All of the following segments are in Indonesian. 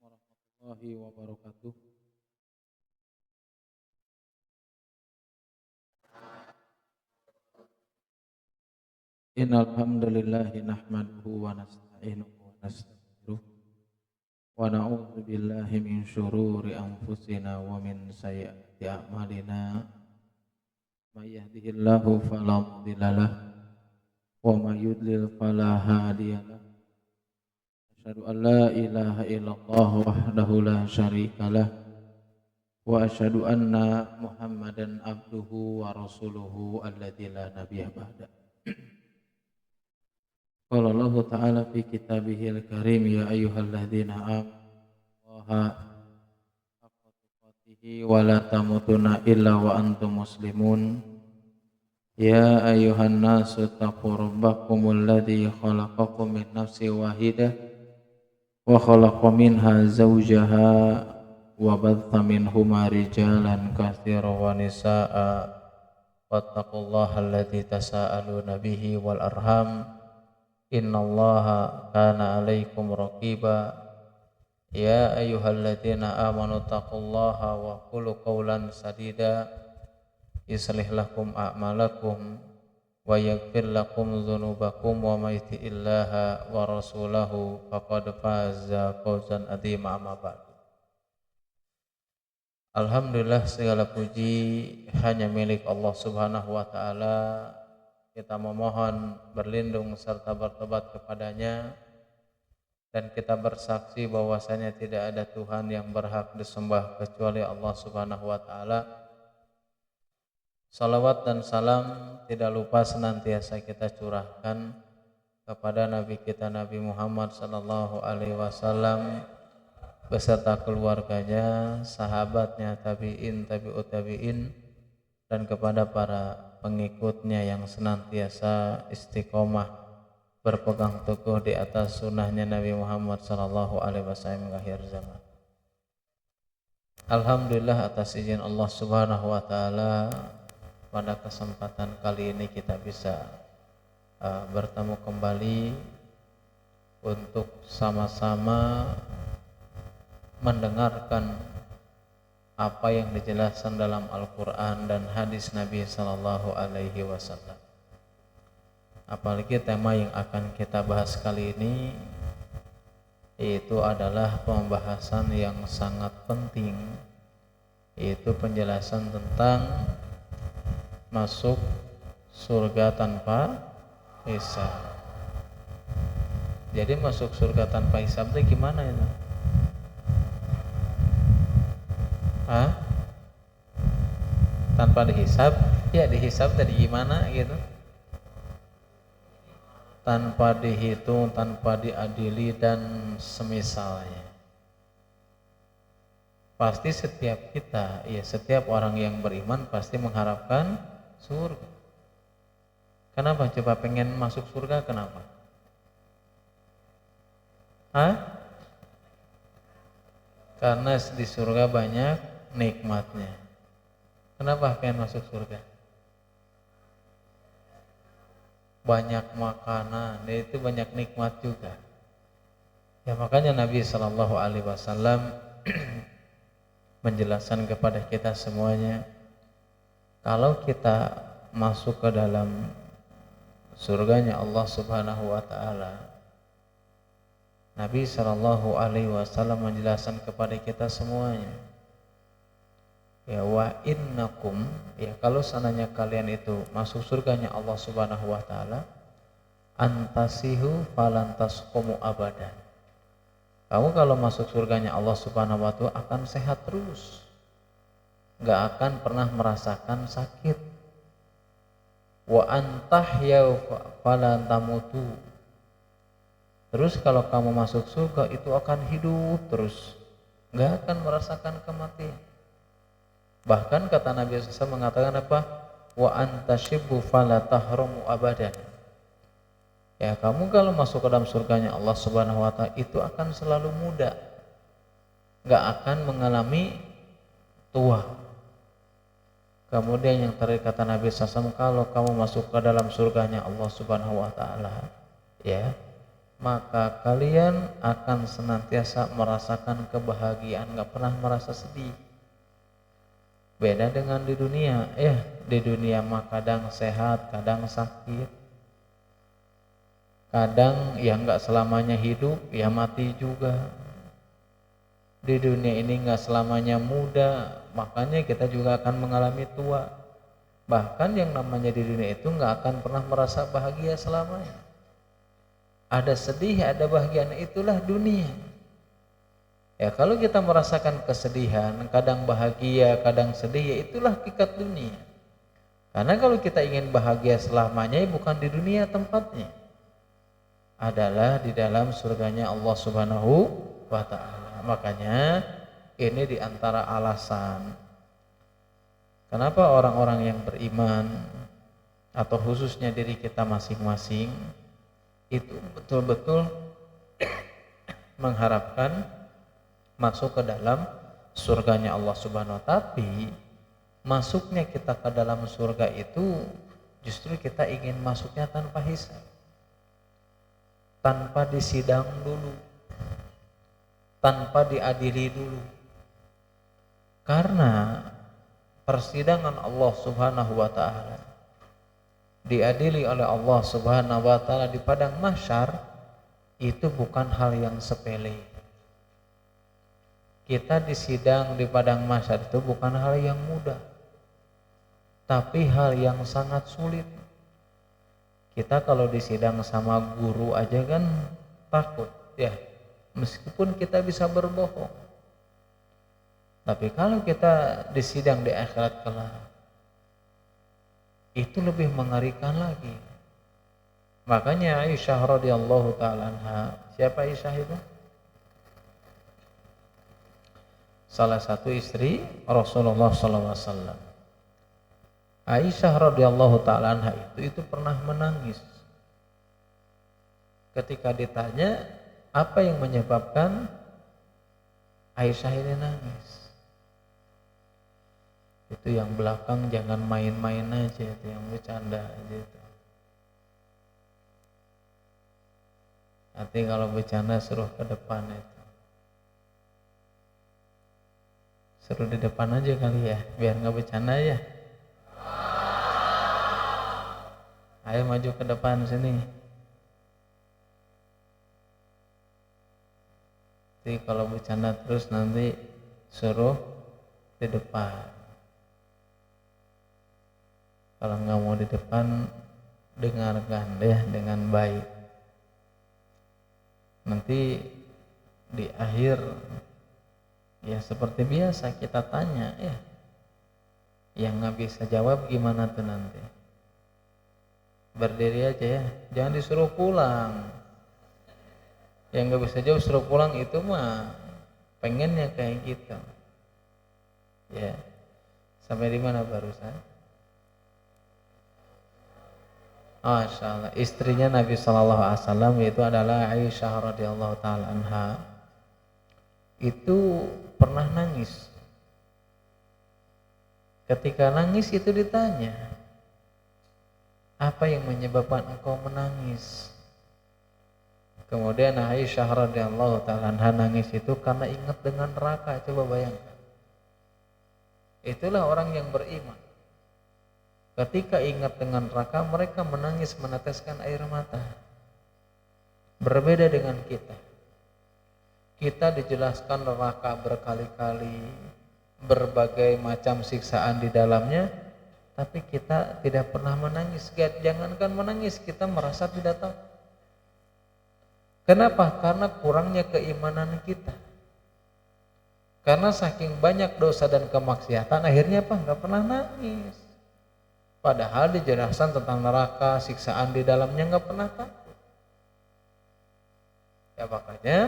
warahmatullahi wabarakatuh. Innal hamdalillah nahmaduhu wa nasta'inuhu wa nastaghfiruh wa na'udzu billahi min syururi anfusina wa min sayyiati a'malina. May yahdihillahu fala mudhillalah wa may yudlil fala hadiyalah. Asyhadu an la ilaha illallah wahdahu la syarikalah wa asyhadu anna Muhammadan abduhu wa rasuluhu alladzi la nabiyya ba'da. Qala Allah Ta'ala fi kitabihil karim ya ayyuhalladzina amanullaha haqqa tuqatih wa la tamutunna illa wa antum muslimun. Ya ayyuhan nasu taqu rabbakumul ladzi khalaqakum min nafsin wahidah wa khalaqa minha zawjaha wa batha minhuma rijalan katsiran wa nisaa'a wattaqullaha alladzi tasaaluna bihi wal arham innallaha kana 'alaikum raqiba. Ya ayyuhalladzina amanu taqullaha wa qulu qawlan sadida yuslih lakum a'malakum wa yaghfir lakum dzunubakum wa may yuti'illaha wa rasulahu faqad faza fawzan 'azima. Amma ba'du. Alhamdulillah, segala puji hanya milik Allah Subhanahu wa taala. Kita memohon berlindung serta bertobat kepadanya, dan kita bersaksi bahwasanya tidak ada Tuhan yang berhak disembah kecuali Allah Subhanahu wa taala. Salawat dan salam tidak lupa senantiasa kita curahkan kepada Nabi kita Nabi Muhammad sallallahu alaihi wasallam beserta keluarganya, sahabatnya, tabi'in, tabi'ut tabi'in, dan kepada para pengikutnya yang senantiasa istiqomah berpegang teguh di atas sunnahnya Nabi Muhammad sallallahu alaihi wasallam hingga akhir zaman. Alhamdulillah, atas izin Allah Subhanahu wa taala, pada kesempatan kali ini kita bisa bertemu kembali untuk sama-sama mendengarkan apa yang dijelaskan dalam Al-Quran dan hadis Nabi Sallallahu Alaihi Wasallam. Apalagi tema yang akan kita bahas kali ini itu adalah pembahasan yang sangat penting, yaitu penjelasan tentang masuk surga tanpa hisab. Jadi masuk surga tanpa hisab itu gimana itu? Tanpa dihisab? Ya, dihisab tadi gimana gitu? Tanpa dihitung, tanpa diadili dan semisalnya. Pasti setiap kita, ya setiap orang yang beriman pasti mengharapkan surga. Kenapa? Coba pengen masuk surga, kenapa? Karena di surga banyak nikmatnya. Kenapa pengen masuk surga? Banyak makanan, itu banyak nikmat juga. Ya makanya Nabi Sallallahu Alaihi Wasallam menjelaskan kepada kita semuanya, kalau kita masuk ke dalam surganya Allah Subhanahu Wa Taala, Nabi Sallallahu Alaihi Wasallam menjelaskan kepada kita semuanya, ya wa innakum, ya kalau seandainya kalian itu masuk surganya Allah Subhanahu wa taala, antasihu falantasqumu abadan. Kamu kalau masuk surganya Allah Subhanahu wa taala akan sehat terus, enggak akan pernah merasakan sakit. Wa antahya falantamutu. Terus kalau kamu masuk surga itu akan hidup terus, enggak akan merasakan kematian. Bahkan kata Nabi SAW mengatakan apa? Wa antashibbu fala tahrumu abadan. Ya, kamu kalau masuk ke dalam surganya Allah Subhanahu wa taala itu akan selalu muda. Enggak akan mengalami tua. Kemudian yang terakhir kata Nabi SAW, kalau kamu masuk ke dalam surganya Allah Subhanahu wa taala, ya, maka kalian akan senantiasa merasakan kebahagiaan, nggak pernah merasa sedih. Beda dengan di dunia, di dunia mah kadang sehat, kadang sakit, kadang ya nggak selamanya hidup, ya mati juga. Di dunia ini nggak selamanya muda, makanya kita juga akan mengalami tua. Bahkan yang namanya di dunia itu nggak akan pernah merasa bahagia selamanya. Ada sedih, ada bahagia, itulah dunia. Ya kalau kita merasakan kesedihan, kadang bahagia, kadang sedih, ya itulah hakikat dunia. Karena kalau kita ingin bahagia selamanya, ya bukan di dunia tempatnya, adalah di dalam surganya Allah Subhanahu wa Ta'ala. Makanya ini diantara alasan kenapa orang-orang yang beriman, atau khususnya diri kita masing-masing, itu betul-betul mengharapkan masuk ke dalam surganya Allah Subhanahu wa Ta'ala. Tapi masuknya kita ke dalam surga itu justru kita ingin masuknya tanpa hisab, tanpa disidang dulu, tanpa diadili dulu. Karena persidangan Allah Subhanahu wa Ta'ala, diadili oleh Allah Subhanahu wa Ta'ala di padang mahsyar, itu bukan hal yang sepele. Kita disidang di padang mahsyar itu bukan hal yang mudah, tapi hal yang sangat sulit. Kita kalau disidang sama guru aja kan takut ya, meskipun kita bisa berbohong. Tapi kalau kita disidang di akhirat kelak, itu lebih mengerikan lagi. Makanya Aisyah radhiyallahu ta'ala anha, siapa Aisyah itu? Salah satu istri Rasulullah SAW. Aisyah radhiyallahu ta'ala anha itu pernah menangis ketika ditanya apa yang menyebabkan Aisyah ini nangis. Itu yang belakang jangan main-main aja, itu yang bercanda aja itu. Nanti kalau bercanda suruh ke depan itu. Suruh di depan aja kali ya, biar nggak bercanda ya. Ayo maju ke depan sini. Jadi kalau bercanda terus nanti suruh di depan. Kalau nggak mau di depan, dengarkan ya dengan baik. Nanti di akhir ya seperti biasa kita tanya ya, yang nggak bisa jawab gimana tuh nanti? Berdiri aja ya, jangan disuruh pulang. Yang nggak bisa jawab suruh pulang itu mah pengennya kayak gitu. Ya, sampai di mana barusan? Masya Allah, istrinya Nabi Shallallahu Alaihi Wasallam itu adalah Aisyah radhiyallahu taala anha. Itu pernah nangis. Ketika nangis itu ditanya, apa yang menyebabkan engkau menangis? Kemudian Aisyah radhiyallahu taala anha nangis itu karena ingat dengan neraka. Coba bayangkan. Itulah orang yang beriman. Ketika ingat dengan neraka, mereka menangis meneteskan air mata. Berbeda dengan kita. Kita dijelaskan neraka berkali-kali, berbagai macam siksaan di dalamnya, tapi kita tidak pernah menangis. Jangankan menangis, kita merasa tidak tahu. Kenapa? Karena kurangnya keimanan kita. Karena saking banyak dosa dan kemaksiatan, akhirnya apa? Nggak pernah nangis. Padahal dijelaskan tentang neraka, siksaan di dalamnya, nggak pernah takut. Ya makanya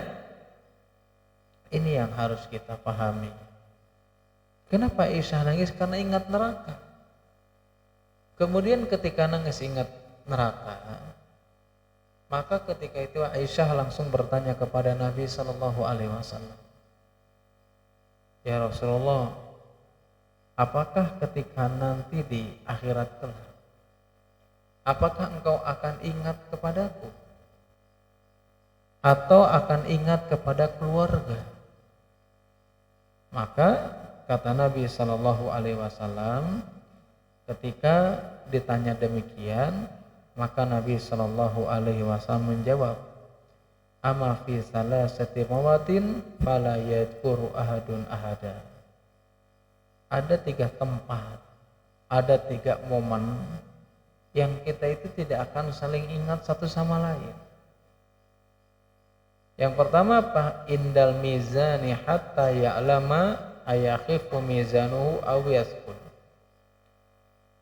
ini yang harus kita pahami. Kenapa Aisyah nangis? Karena ingat neraka. Kemudian ketika nangis ingat neraka, maka ketika itu Aisyah langsung bertanya kepada Nabi Sallallahu Alaihi Wasallam, ya Rasulullah, apakah ketika nanti di akhirat kelak, apakah engkau akan ingat kepadaku? atau akan ingat kepada keluarga. Maka kata Nabi Shallallahu Alaihi Wasallam, ketika ditanya demikian, maka Nabi Shallallahu Alaihi Wasallam menjawab, "Ama fi salasati mawatin fala yadhkuru ahadun ahada." Ada 3 tempat, ada 3 momen yang kita itu tidak akan saling ingat satu sama lain. Yang pertama apa? Indal mizani hatta ya'lama ayakhifu mizanuhu aw yaskun.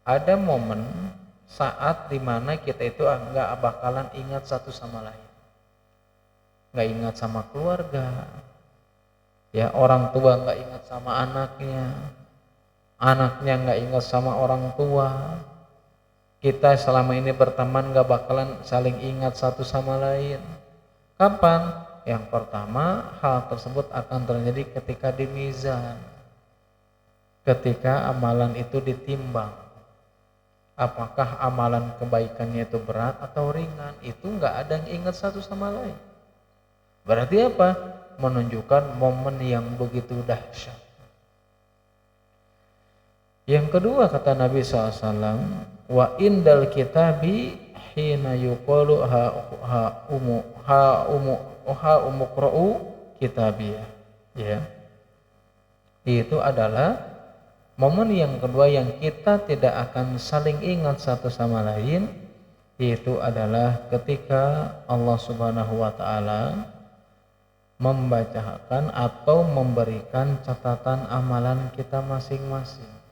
Ada momen saat dimana kita itu enggak bakalan ingat satu sama lain. Enggak ingat sama keluarga. Ya, orang tua enggak ingat sama anaknya. Anaknya enggak ingat sama orang tua. Kita selama ini berteman enggak bakalan saling ingat satu sama lain. Kapan? Yang pertama, hal tersebut akan terjadi ketika di mizan. Ketika amalan itu ditimbang. Apakah amalan kebaikannya itu berat atau ringan? Itu enggak ada yang ingat satu sama lain. Berarti apa? Menunjukkan momen yang begitu dahsyat. Yang kedua kata Nabi SAW, wa indal kitabi hina yuqalu ha umuqra'u kitabiyah. Ya. Itu adalah momen yang kedua yang kita tidak akan saling ingat satu sama lain, yaitu adalah ketika Allah Subhanahu wa taala membacakan atau memberikan catatan amalan kita masing-masing.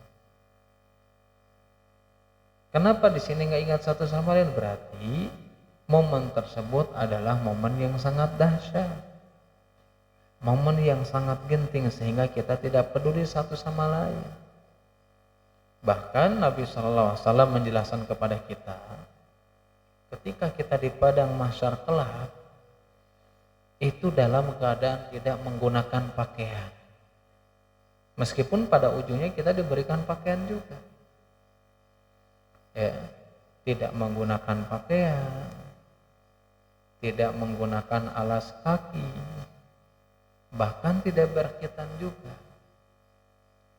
Kenapa di sini nggak ingat satu sama lain? Berarti momen tersebut adalah momen yang sangat dahsyat, momen yang sangat genting sehingga kita tidak peduli satu sama lain. Bahkan Nabi SAW menjelaskan kepada kita, ketika kita di padang mahsyar kelak, itu dalam keadaan tidak menggunakan pakaian, meskipun pada ujungnya kita diberikan pakaian juga. Ya, tidak menggunakan pakaian, tidak menggunakan alas kaki, bahkan tidak berkhitan juga.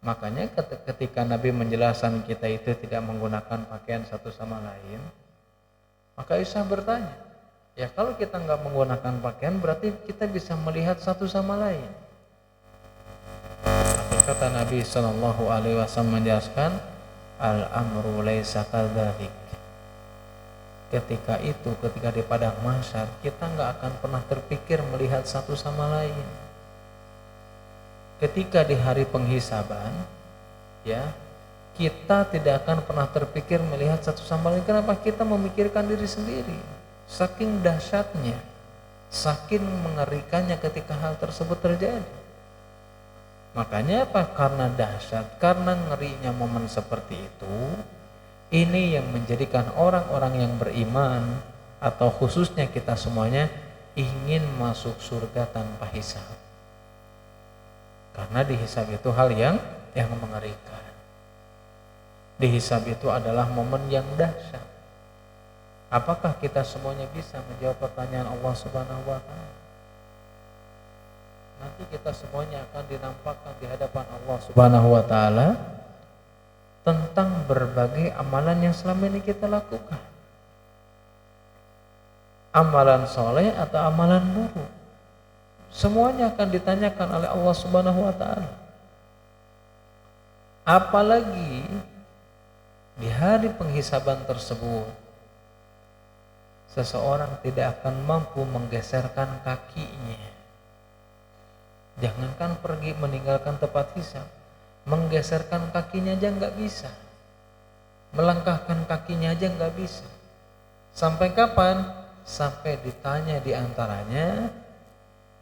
Makanya ketika Nabi menjelaskan kita itu tidak menggunakan pakaian satu sama lain, maka Aisyah bertanya, ya kalau kita nggak menggunakan pakaian berarti kita bisa melihat satu sama lain. Tapi kata Nabi Shallallahu Alaihi Wasallam menjelaskan, al-amru laisa kadzalik. Ketika di padang mahsyar kita nggak akan pernah terpikir melihat satu sama lain. Ketika di hari penghisaban, ya, kita tidak akan pernah terpikir melihat satu sama lain. Kenapa? Kita memikirkan diri sendiri. Saking dahsyatnya, saking mengerikannya ketika hal tersebut terjadi. Makanya apa? Karena dahsyat, karena ngerinya momen seperti itu, ini yang menjadikan orang-orang yang beriman atau khususnya kita semuanya ingin masuk surga tanpa hisab. Karena dihisab itu hal yang mengerikan. Dihisab itu adalah momen yang dahsyat. Apakah kita semuanya bisa menjawab pertanyaan Allah Subhanahu wa taala? Nanti kita semuanya akan dinampakkan di hadapan Allah Subhanahu wa taala tentang berbagai amalan yang selama ini kita lakukan. Amalan soleh atau amalan buruk. Semuanya akan ditanyakan oleh Allah Subhanahu wa taala. Apalagi di hari penghisaban tersebut seseorang tidak akan mampu menggeserkan kakinya. Jangankan pergi meninggalkan tempat hisab, menggeserkan kakinya aja nggak bisa, melangkahkan kakinya aja nggak bisa. Sampai kapan? Sampai ditanya diantaranya,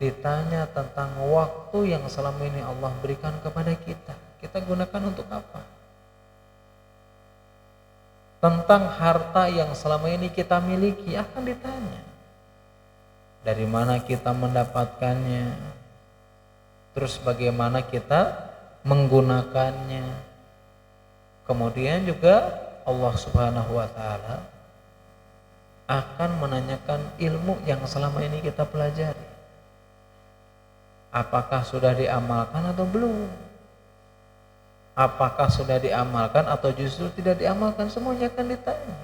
ditanya tentang waktu yang selama ini Allah berikan kepada kita. Kita gunakan untuk apa? Tentang harta yang selama ini kita miliki akan ditanya. Dari mana kita mendapatkannya? Terus bagaimana kita menggunakannya? Kemudian juga Allah Subhanahu wa taala akan menanyakan ilmu yang selama ini kita pelajari. Apakah sudah diamalkan atau belum? Apakah sudah diamalkan atau justru tidak diamalkan, semuanya akan ditanya.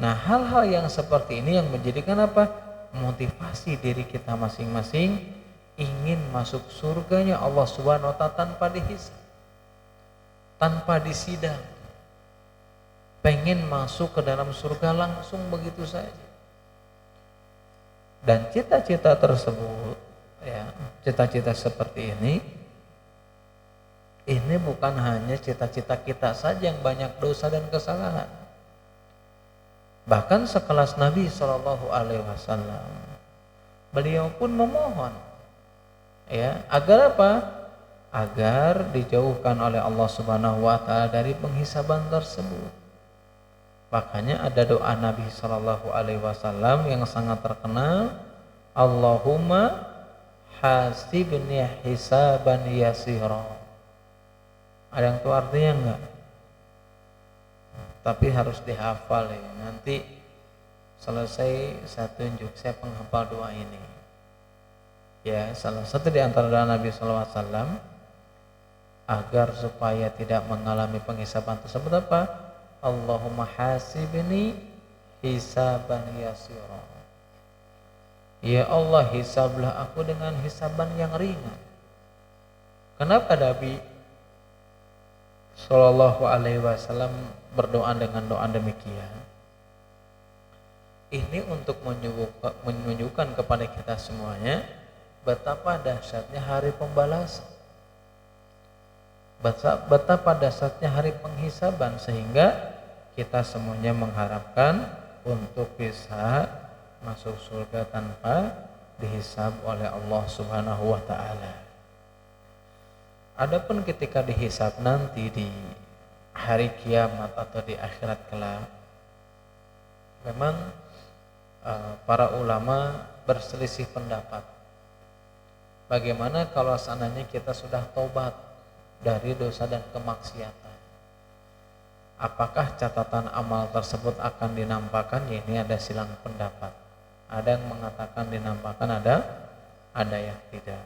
Nah, hal-hal yang seperti ini yang menjadikan apa? Motivasi diri kita masing-masing ingin masuk surganya Allah Subhanahu wa taala tanpa dihisab, tanpa disidang. Pengen masuk ke dalam surga langsung begitu saja. Dan cita-cita tersebut, ya, cita-cita seperti ini bukan hanya cita-cita kita saja yang banyak dosa dan kesalahan. Bahkan sekelas Nabi Shallallahu Alaihi Wasallam, beliau pun memohon, ya, agar apa? Agar dijauhkan oleh Allah Subhanahu Wa Taala dari penghisaban tersebut. Makanya ada doa Nabi Shallallahu Alaihi Wasallam yang sangat terkenal, Allahumma hasibni hisaban yasira. Ada yang tahu artinya enggak? Tapi harus dihafal ya. Nanti selesai saya tunjuk, saya penghafal doa ini. Ya, salah satu di antara doa Nabi Sallallahu Alaihi Wasallam agar supaya tidak mengalami penghisaban tersebut apa? Allahumma hasibni hisaban yasira. Ya Allah, hisablah aku dengan hisaban yang ringan. Kenapa Nabi Sallallahu Alaihi Wasallam berdoa dengan doa demikian? Ini untuk menunjukkan kepada kita semuanya betapa dahsyatnya hari pembalasan, betapa dahsyatnya hari penghisaban, sehingga kita semuanya mengharapkan untuk bisa masuk surga tanpa dihisab oleh Allah Subhanahu wa taala. Adapun ketika dihisab nanti di hari kiamat atau di akhirat kelak, memang para ulama berselisih pendapat. Bagaimana kalau seandainya kita sudah taubat dari dosa dan kemaksiatan? Apakah catatan amal tersebut akan dinampakkan? Ya, ini ada silang pendapat. Ada yang mengatakan dinampakkan, ada yang tidak.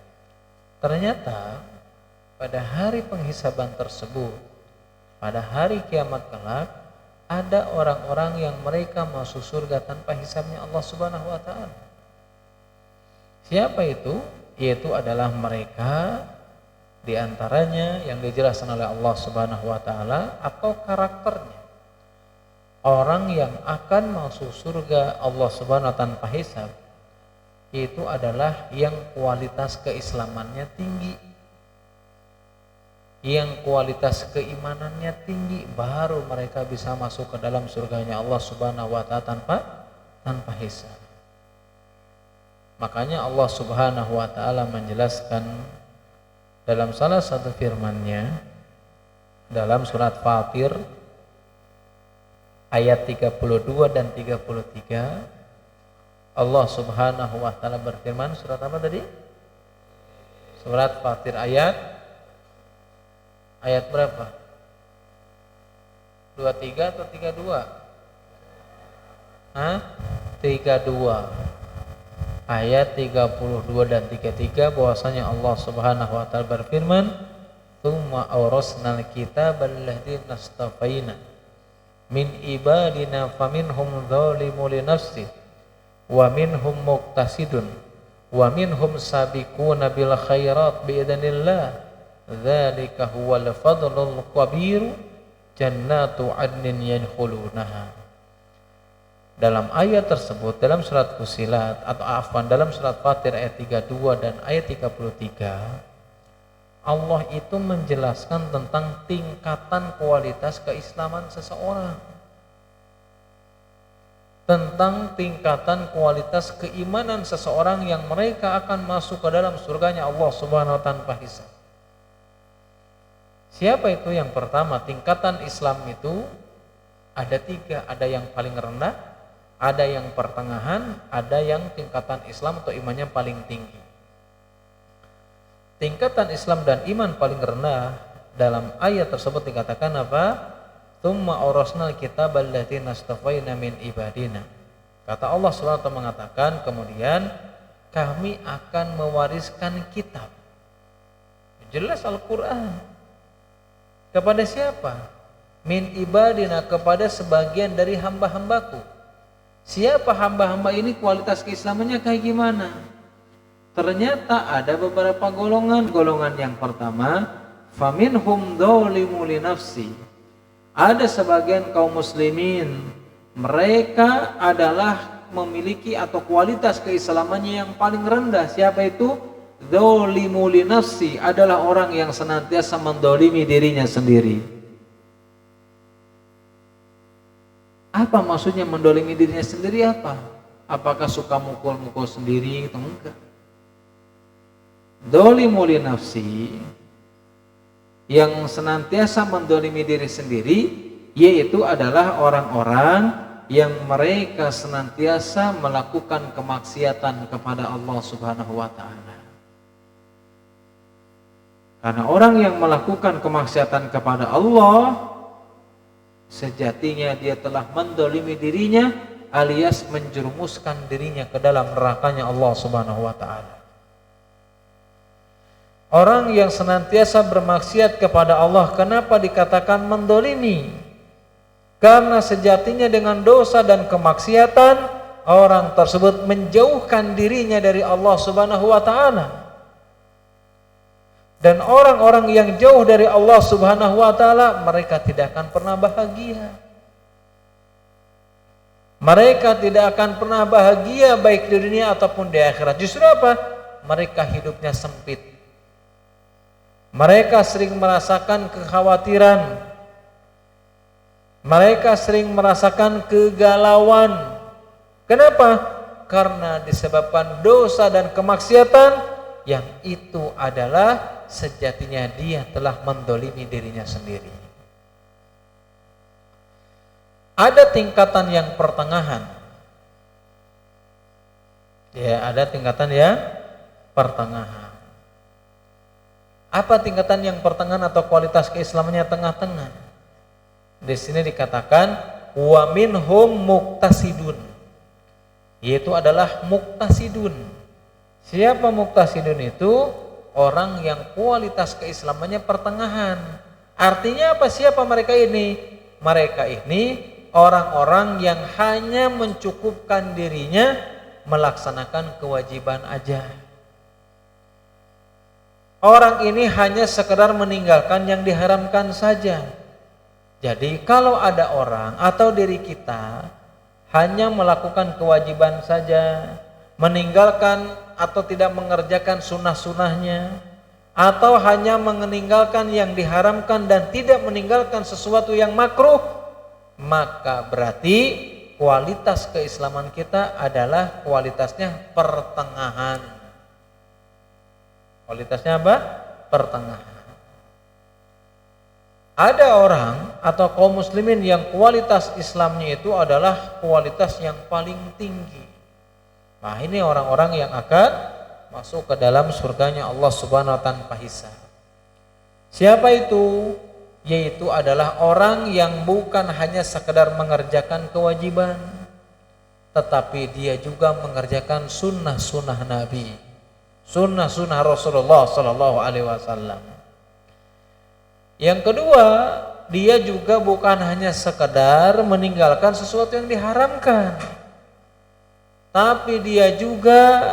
Ternyata pada hari penghisaban tersebut, pada hari kiamat kelak, ada orang-orang yang mereka masuk surga tanpa hisabnya Allah Subhanahu wa taala. Siapa itu? Yaitu adalah mereka di antaranya yang dijelaskan oleh Allah Subhanahu wa taala atau karakternya. Orang yang akan masuk surga Allah Subhanahu wa taala tanpa hisab itu adalah yang kualitas keislamannya tinggi, yang kualitas keimanannya tinggi, baru mereka bisa masuk ke dalam surganya Allah Subhanahu wa taala tanpa hisab. Makanya Allah Subhanahu wa taala menjelaskan dalam salah satu firman-Nya dalam surat Fatir ayat 32 dan 33, Allah Subhanahu wa taala berfirman, surat apa tadi? Surat Fatir ayat berapa? 23 atau 32? 32. Ayat 32 dan 33 bahwasanya Allah Subhanahu wa taala berfirman, "Tsumma awrasnal kitabal ladzina istafaina min ibadina faminhum dzalimun li nafsihi wa minhum muqtasidun wa minhum sabiquna bil khairat bi idznillah dzalika huwal fadlul kabir jannatu 'adnin yadkhulunaha." Dalam ayat tersebut, dalam surat Fussilat dalam surat Fatir ayat 32 dan ayat 33, Allah itu menjelaskan tentang tingkatan kualitas keislaman seseorang, tentang tingkatan kualitas keimanan seseorang yang mereka akan masuk ke dalam surganya Allah Subhanahu wa taala tanpa hisab. Siapa itu? Yang pertama, tingkatan Islam itu ada 3, ada yang paling rendah, ada yang pertengahan, ada yang tingkatan Islam atau imannya paling tinggi. Tingkatan Islam dan iman paling rendah dalam ayat tersebut dikatakan apa? Tsumma awrasnal kitabal ladzina istafaina min ibadina. Kata Allah SWT mengatakan, kemudian kami akan mewariskan kitab. Jelas Al-Quran. Kepada siapa? Min ibadina, kepada sebagian dari hamba-hambaku. Siapa hamba-hamba ini, kualitas keislamannya kayak gimana? Ternyata ada beberapa golongan. Golongan yang pertama, faminhum dzalimun li nafsi. Ada sebagian kaum muslimin, mereka adalah memiliki atau kualitas keislamannya yang paling rendah. Siapa itu? Dzalimun li nafsi, adalah orang yang senantiasa mendolimi dirinya sendiri. Apa maksudnya mendolimi dirinya sendiri apa? Apakah suka mukul-mukul sendiri? Itu enggak. Dzalimun li nafsi, yang senantiasa mendolimi diri sendiri, yaitu adalah orang-orang yang mereka senantiasa melakukan kemaksiatan kepada Allah Subhanahu wa Ta'ala. Karena orang yang melakukan kemaksiatan kepada Allah, sejatinya dia telah mendolimi dirinya, alias menjerumuskan dirinya ke dalam nerakanya Allah Subhanahu wa Ta'ala. Orang yang senantiasa bermaksiat kepada Allah, kenapa dikatakan mendolimi? Karena sejatinya dengan dosa dan kemaksiatan, orang tersebut menjauhkan dirinya dari Allah Subhanahu wa Ta'ala. Dan orang-orang yang jauh dari Allah Subhanahu wa Ta'ala, mereka tidak akan pernah bahagia. Mereka tidak akan pernah bahagia baik di dunia ataupun di akhirat. Justru apa? Mereka hidupnya sempit. Mereka sering merasakan kekhawatiran. Mereka sering merasakan kegalauan. Kenapa? Karena disebabkan dosa dan kemaksiatan, yang itu adalah sejatinya dia telah mendolimi dirinya sendiri. Ada tingkatan yang pertengahan. Ya, ada tingkatan yang pertengahan. Apa tingkatan yang pertengahan atau kualitas keislamannya tengah-tengah? Di sini dikatakan wa minhum muqtasidun, yaitu adalah muqtasidun. Siapa muqtasidun itu? Orang yang kualitas keislamannya pertengahan. Artinya apa? Siapa mereka ini? Mereka ini orang-orang yang hanya mencukupkan dirinya melaksanakan kewajiban aja. Orang ini hanya sekedar meninggalkan yang diharamkan saja. Jadi kalau ada orang atau diri kita hanya melakukan kewajiban saja, meninggalkan atau tidak mengerjakan sunnah-sunnahnya, atau hanya meninggalkan yang diharamkan dan tidak meninggalkan sesuatu yang makruh, maka berarti kualitas keislaman kita adalah kualitasnya pertengahan. Kualitasnya apa? Pertengahan. Ada orang atau kaum muslimin yang kualitas Islamnya itu adalah kualitas yang paling tinggi. Nah, ini orang-orang yang akan masuk ke dalam surganya Allah Subhanahu wa Ta'ala tanpa hisab. Siapa itu? Yaitu adalah orang yang bukan hanya sekedar mengerjakan kewajiban, tetapi dia juga mengerjakan sunnah-sunnah Nabi, sunnah-sunnah Rasulullah Sallallahu Alaihi Wasallam. Yang kedua, dia juga bukan hanya sekedar meninggalkan sesuatu yang diharamkan, tapi dia juga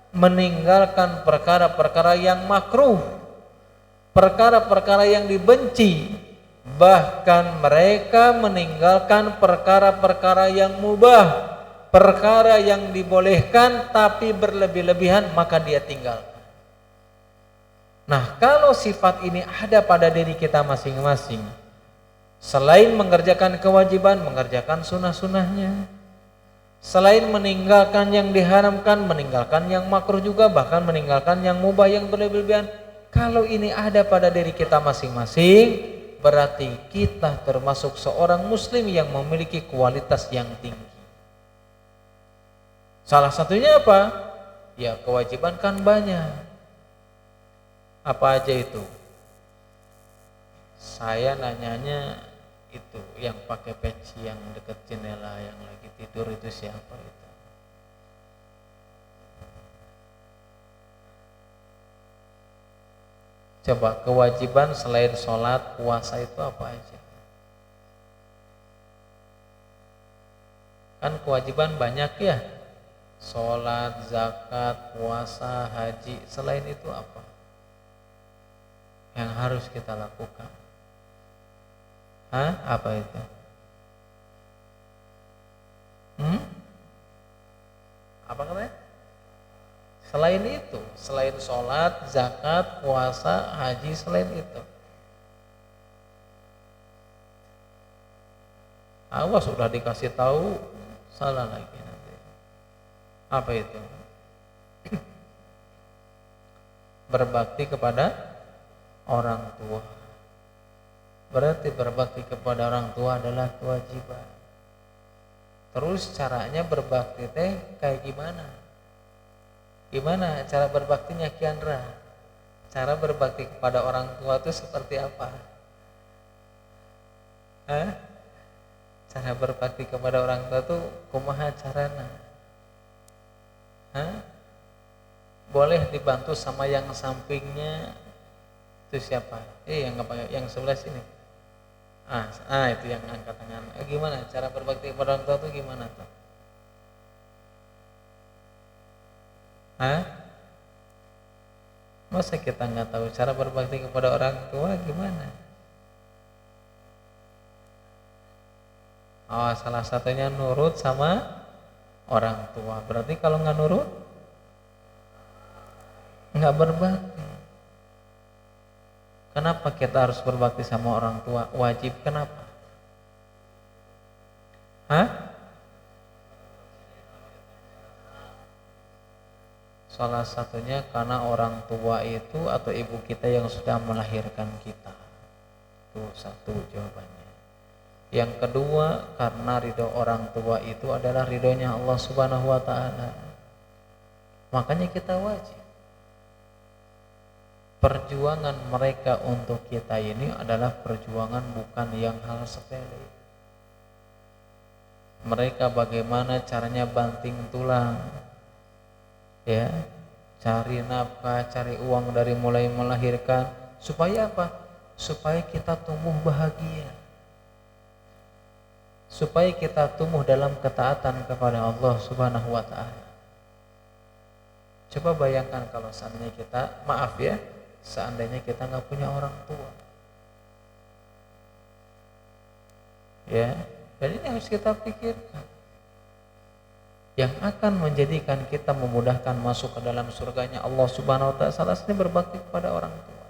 meninggalkan perkara-perkara yang makruh, perkara-perkara yang dibenci. Bahkan mereka meninggalkan perkara-perkara yang mubah, perkara yang dibolehkan tapi berlebih-lebihan, maka dia tinggalkan. Nah, kalau sifat ini ada pada diri kita masing-masing, selain mengerjakan kewajiban, mengerjakan sunnah-sunnahnya, selain meninggalkan yang diharamkan, meninggalkan yang makruh juga, bahkan meninggalkan yang mubah, yang berlebihan. Kalau ini ada pada diri kita masing-masing, berarti kita termasuk seorang muslim yang memiliki kualitas yang tinggi. Salah satunya apa? Ya, kewajiban kan banyak. Apa aja itu? Saya nanyanya Itu yang pakai peci yang dekat jendela yang lagi tidur itu siapa itu? Coba kewajiban selain sholat, puasa itu apa aja? Kan kewajiban banyak ya. Sholat, zakat, puasa, haji. Selain itu apa yang harus kita lakukan? Hah? Apa itu? Apa katanya? Selain itu, selain sholat, zakat, puasa, haji, selain itu. Awas sudah dikasih tahu, salah lagi nanti. Apa itu? Berbakti kepada orang tua. Berarti berbakti kepada orang tua adalah kewajiban. Terus caranya berbakti teh kayak gimana? Gimana cara berbaktinya Kiandra? Cara berbakti kepada orang tua itu seperti apa? Hah? Cara berbakti kepada orang tua itu kumaha carana? Hah? Boleh dibantu sama yang sampingnya. Itu siapa? Yang sebelah sini. Itu yang angkat tangan. Gimana cara berbakti kepada orang tua itu gimana tuh? Hah? Masa kita nggak tahu cara berbakti kepada orang tua gimana? Salah satunya nurut sama orang tua. Berarti kalau nggak nurut, nggak berbakti. Kenapa kita harus berbakti sama orang tua? Wajib, kenapa? Hah? Salah satunya karena orang tua itu atau ibu kita yang sudah melahirkan kita. Itu satu jawabannya. Yang kedua, karena ridho orang tua itu adalah ridhonya Allah Subhanahu wa Ta'ala. Makanya kita wajib. Perjuangan mereka untuk kita ini adalah perjuangan bukan yang hal sepele. Mereka bagaimana caranya banting tulang, ya, cari nafkah, cari uang dari mulai melahirkan, supaya apa? Supaya kita tumbuh bahagia, supaya kita tumbuh dalam ketaatan kepada Allah Subhanahu wa Ta'ala. Coba bayangkan kalau seandainya kita, maaf ya, seandainya kita nggak punya orang tua, ya, dan ini harus kita pikirkan. Yang akan menjadikan kita memudahkan masuk ke dalam surganya Allah Subhanahu wa Ta'ala, salah satunya berbakti kepada orang tua.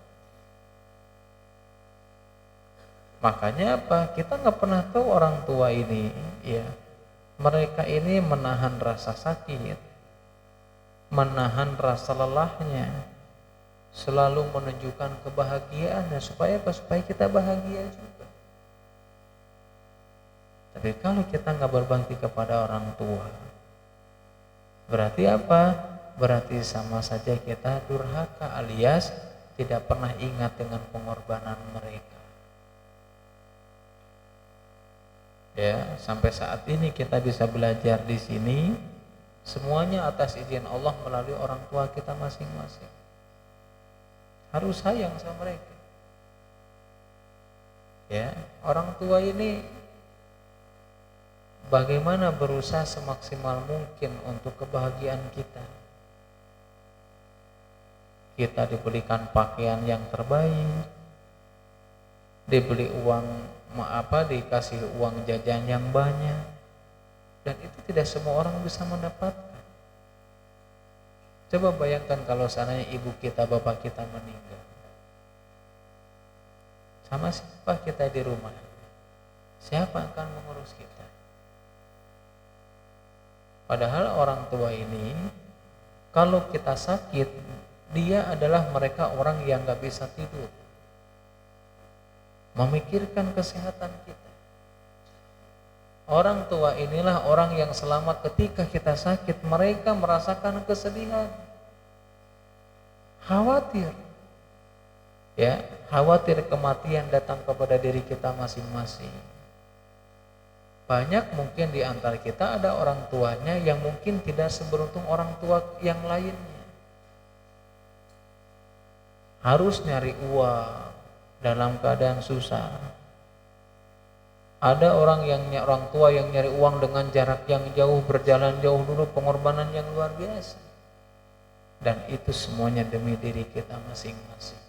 Makanya apa? Kita nggak pernah tahu orang tua ini, ya, mereka ini menahan rasa sakit, menahan rasa lelahnya, selalu menunjukkan kebahagiaannya supaya apa? Supaya kita bahagia juga. Tapi kalau kita nggak berbakti kepada orang tua, berarti apa? Berarti sama saja kita durhaka alias tidak pernah ingat dengan pengorbanan mereka. Ya, sampai saat ini kita bisa belajar di sini semuanya atas izin Allah melalui orang tua kita masing-masing. Harus sayang sama mereka. Ya, orang tua ini bagaimana berusaha semaksimal mungkin untuk kebahagiaan kita. Kita diberikan pakaian yang terbaik, dibeli uang dikasih uang jajan yang banyak, dan itu tidak semua orang bisa mendapatkan. Coba bayangkan kalau seandainya ibu kita, bapak kita meninggal, sama siapa kita di rumah? Siapa akan mengurus kita? Padahal orang tua ini, kalau kita sakit, dia adalah mereka orang yang gak bisa tidur, memikirkan kesehatan kita. Orang tua inilah orang yang selamat ketika kita sakit. Mereka merasakan kesedihan, khawatir, ya, khawatir kematian datang kepada diri kita masing-masing. Banyak mungkin di antara kita ada orang tuanya yang mungkin tidak seberuntung orang tua yang lainnya. Harus nyari uang dalam keadaan susah. Ada orang tua yang nyari uang dengan jarak yang jauh, berjalan jauh dulu, pengorbanan yang luar biasa. Dan itu semuanya demi diri kita masing-masing.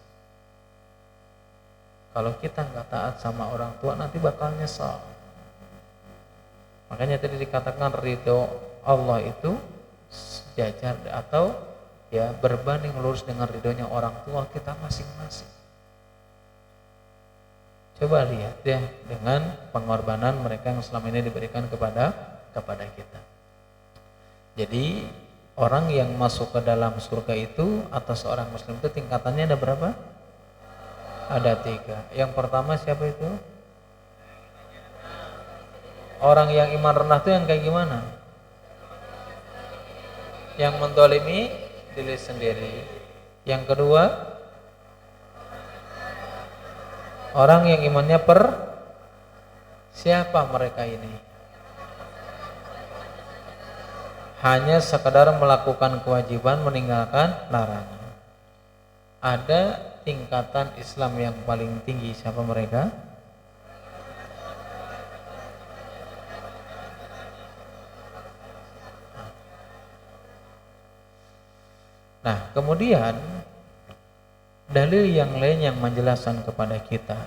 Kalau kita nggak taat sama orang tua nanti bakal nyesal. Makanya tadi dikatakan ridho Allah itu sejajar atau ya berbanding lurus dengan ridhonya orang tua kita masing-masing. Coba lihat ya dengan pengorbanan mereka yang selama ini diberikan kepada kita. Jadi orang yang masuk ke dalam surga itu atas seorang muslim itu tingkatannya ada berapa? Ada 3. Yang pertama siapa itu? Orang yang iman rendah itu yang kayak gimana? Yang menzalimi diri sendiri. Yang kedua, orang yang imannya siapa mereka ini? Hanya sekadar melakukan kewajiban, meninggalkan larangan. Ada tingkatan Islam yang paling tinggi, siapa mereka? Nah, kemudian dalil yang lain yang menjelaskan kepada kita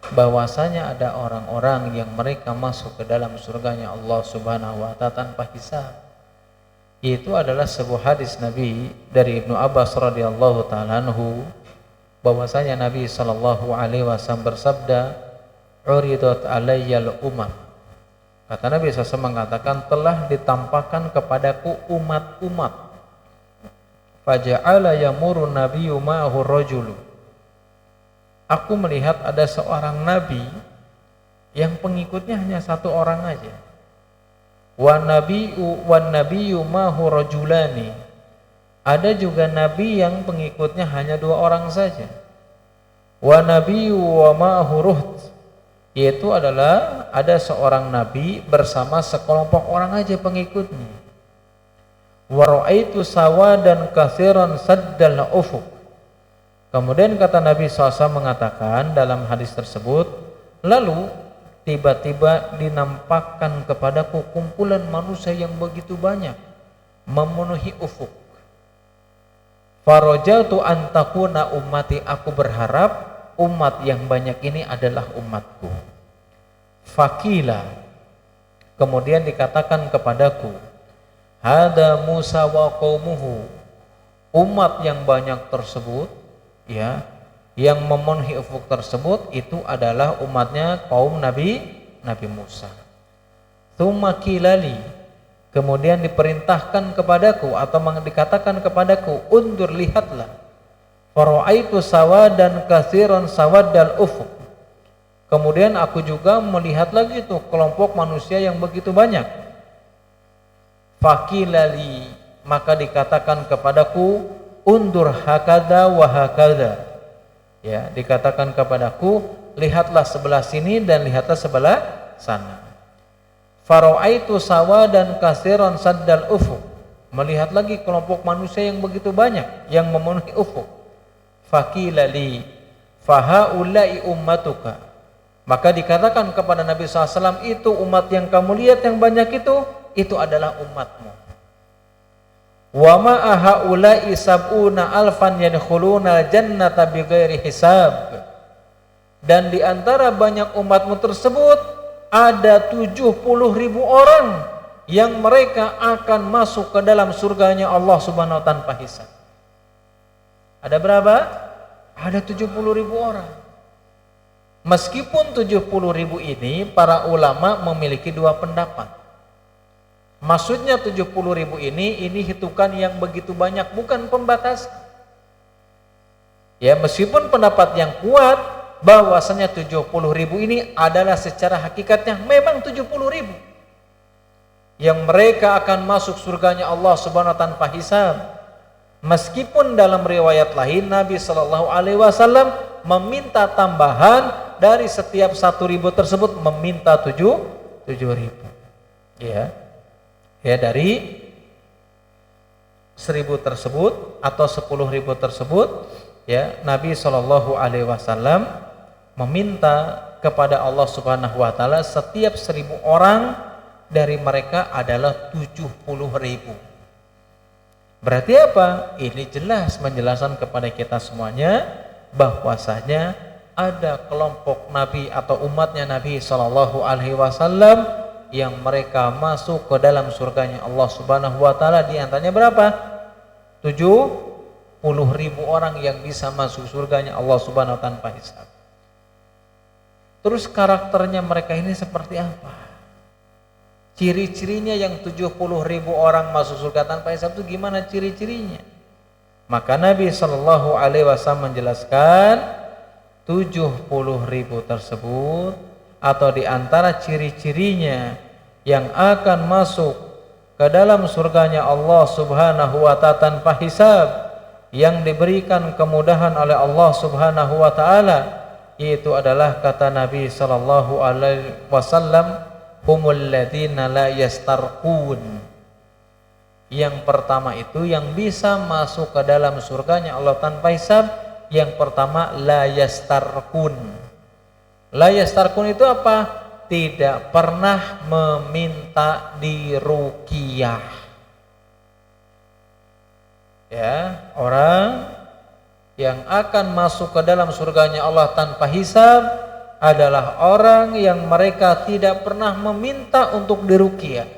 bahwasanya ada orang-orang yang mereka masuk ke dalam surganya Allah Subhanahu wa taala tanpa hisab. Yaitu adalah sebuah hadis Nabi dari Ibnu Abbas radhiyallahu taala anhu bahwasanya Nabi sallallahu alaihi wasallam bersabda, "Uridat alayyal umam." Kata Nabi SAW mengatakan telah ditampakkan kepadaku umat-umat. Faja'ala yamuru nabiyyu ma'ahu rajulu. Aku melihat ada seorang nabi yang pengikutnya hanya satu orang aja. Wan nabiyyu ma'ahu rajulani. Ada juga nabi yang pengikutnya hanya 2 orang saja. Wa nabiyyu wa ma'ahu ruht. Yaitu adalah ada seorang nabi bersama sekelompok orang aja pengikutnya. Wa ra'aitu sawadan katsiran saddal ufuq. Kemudian kata Nabi SAW mengatakan dalam hadis tersebut, lalu tiba-tiba dinampakkan kepadaku kumpulan manusia yang begitu banyak memenuhi ufuk. Farajatu an takuna ummati, aku berharap umat yang banyak ini adalah umatku. Fakila, kemudian dikatakan kepadaku, hada Musa wa qaumuhu. Umat yang banyak tersebut ya, yang memenuhi ufuk tersebut itu adalah umatnya kaum Nabi Musa. Tsumma qilali, kemudian diperintahkan kepadaku atau dikatakan kepadaku, undur lihatlah. Fara'aitu sawadan katsiran sawaddal ufuk. Kemudian aku juga melihat lagi tuh kelompok manusia yang begitu banyak. Fakilali, maka dikatakan kepadaku, undur hakada wa hakada. Ya, dikatakan kepadaku, lihatlah sebelah sini dan lihatlah sebelah sana. Fara'aitu sawadan katsiran saddal ufuk. Melihat lagi kelompok manusia yang begitu banyak yang memenuhi ufuk. Fakilali fahaulai ummatuka. Maka dikatakan kepada Nabi SAW, itu umat yang kamu lihat yang banyak itu adalah umatmu. Wa ma haula'i sab'una alfan yadkhuluna jannata bighairi hisab. Dan di antara banyak umatmu tersebut ada 70.000 orang yang mereka akan masuk ke dalam surganya Allah Subhanahu wa taala tanpa hisab. Ada berapa? Ada 70.000 orang. Meskipun 70.000 ini para ulama memiliki 2 pendapat. Maksudnya 70.000 ini hitungan yang begitu banyak, bukan pembatas. Ya, meskipun pendapat yang kuat bahwasanya 70.000 ini adalah secara hakikatnya memang 70.000 yang mereka akan masuk surganya Allah Subhanahu wa taala tanpa hisab. Meskipun dalam riwayat lain Nabi Shallallahu alaihi wasallam meminta tambahan dari setiap 1.000 tersebut, meminta 70.000. 7.000. Ya. Ya, dari 1.000 tersebut atau 10.000 tersebut, ya, Nabi Shallallahu alaihi wasallam meminta kepada Allah Subhanahu wa taala setiap 1.000 orang dari mereka adalah 70.000. Berarti apa? Ini jelas menjelaskan kepada kita semuanya bahwasanya ada kelompok Nabi atau umatnya Nabi Shallallahu alaihi wasallam yang mereka masuk ke dalam surganya Allah Subhanahu wa taala. Di antaranya berapa? 70.000 orang yang bisa masuk surganya Allah Subhanahu wa taala tanpa hisab. Terus karakternya mereka ini seperti apa? Ciri-cirinya yang 70.000 orang masuk surga tanpa hisab itu gimana ciri-cirinya? Maka Nabi Shallallahu alaihi wasallam menjelaskan 70.000 tersebut atau di antara ciri-cirinya yang akan masuk ke dalam surganya Allah Subhanahu wa taala tanpa hisab, yang diberikan kemudahan oleh Allah Subhanahu wa taala, yaitu adalah kata Nabi sallallahu alaihi wasallam, humul ladzina la yastarqun. Yang pertama itu yang bisa masuk ke dalam surganya Allah tanpa hisab, yang pertama la yastarqun. La yastarqun itu apa? Tidak pernah meminta diruqyah. Ya, orang yang akan masuk ke dalam surganya Allah tanpa hisab adalah orang yang mereka tidak pernah meminta untuk diruqyah.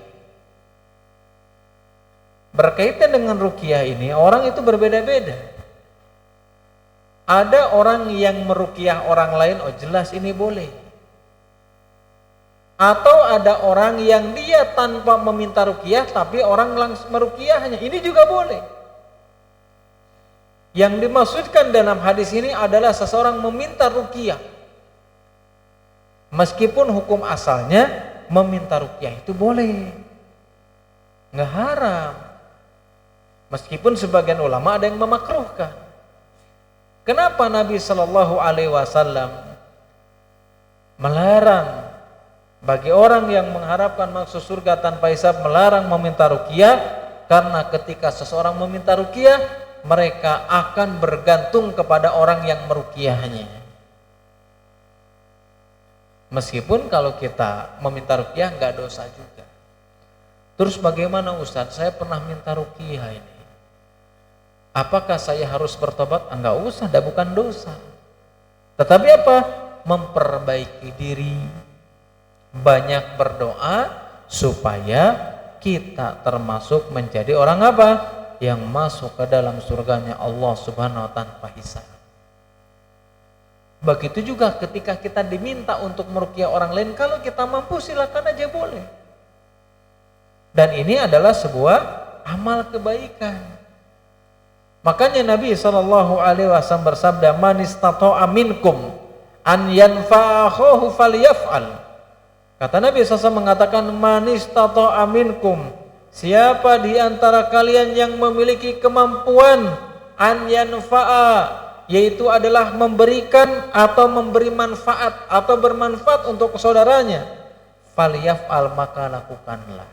Berkaitan dengan ruqyah ini, orang itu berbeda-beda. Ada orang yang meruqyah orang lain, oh jelas ini boleh. Atau ada orang yang dia tanpa meminta ruqyah tapi orang langsung meruqyahnya, ini juga boleh. Yang dimaksudkan dalam hadis ini adalah seseorang meminta ruqyah. Meskipun hukum asalnya meminta ruqyah itu boleh, nggak haram. Meskipun sebagian ulama ada yang memakruhkan. Kenapa Nabi Shallallahu alaihi wasallam melarang bagi orang yang mengharapkan masuk surga tanpa hisab, melarang meminta ruqyah? Karena ketika seseorang meminta ruqyah, mereka akan bergantung kepada orang yang meruqyahnya. Meskipun kalau kita meminta ruqyah nggak dosa juga. Terus bagaimana Ustadz? Saya pernah minta ruqyah ini. Apakah saya harus bertobat? Enggak usah, dah bukan dosa. Tetapi apa? Memperbaiki diri, banyak berdoa supaya kita termasuk menjadi orang apa? Yang masuk ke dalam surganya Allah Subhanahu wa taala tanpa hisab. Begitu juga ketika kita diminta untuk meruqyah orang lain, kalau kita mampu silakan aja boleh. Dan ini adalah sebuah amal kebaikan. Makanya Nabi sallallahu alaihi wasallam bersabda, man istata'a minkum an yanfa'ahu falyaf'al. Kata Nabi SAW mengatakan, man istata'a minkum, siapa di antara kalian yang memiliki kemampuan an yanfa'a, yaitu adalah memberikan atau memberi manfaat atau bermanfaat untuk saudaranya, falyaf'al, maka lakukanlah.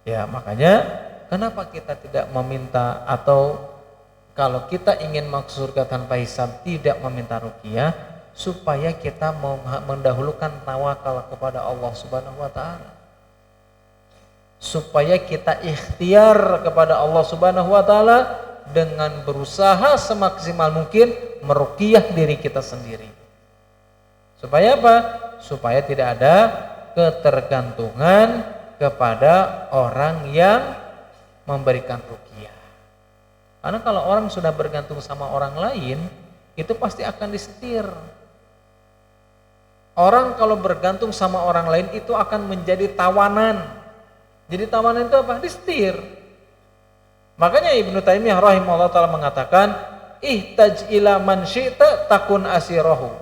Ya, makanya kenapa kita tidak meminta, atau kalau kita ingin masuk surga tanpa hisab tidak meminta ruqyah, supaya kita mau mendahulukan tawakal kepada Allah Subhanahu wa taala. Supaya kita ikhtiar kepada Allah Subhanahu wa taala dengan berusaha semaksimal mungkin meruqyah diri kita sendiri. Supaya apa? Supaya tidak ada ketergantungan kepada orang yang memberikan ruqyah. Karena kalau orang sudah bergantung sama orang lain, itu pasti akan disetir. Orang kalau bergantung sama orang lain itu akan menjadi tawanan. Jadi tawanan itu apa? Disetir. Makanya Ibnu Taimiyah rahimahullah ta'ala mengatakan, ihtaj ila man syi'ta takun asirahu.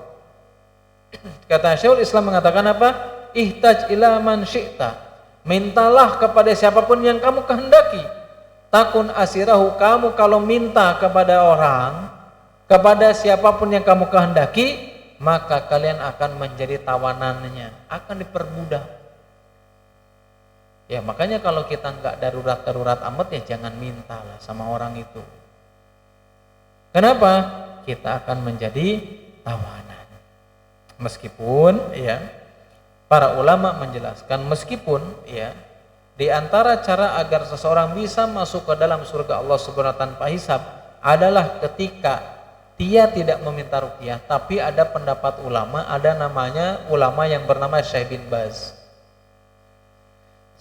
Kata Syekhul Islam mengatakan apa? Ihtaj ila man syi'ta, mintalah kepada siapapun yang kamu kehendaki. Takun asirahu, kamu kalau minta kepada orang, kepada siapapun yang kamu kehendaki, maka kalian akan menjadi tawanannya, akan dipermudah. Ya makanya kalau kita nggak darurat amat ya jangan mintalah sama orang itu. Kenapa? Kita akan menjadi tawanan. Meskipun ya para ulama menjelaskan meskipun ya di antara cara agar seseorang bisa masuk ke dalam surga Allah Subhanahu wa taala tanpa hisab adalah ketika dia tidak meminta ruqyah, tapi ada pendapat ulama, ada namanya ulama yang bernama Syekh bin Baz.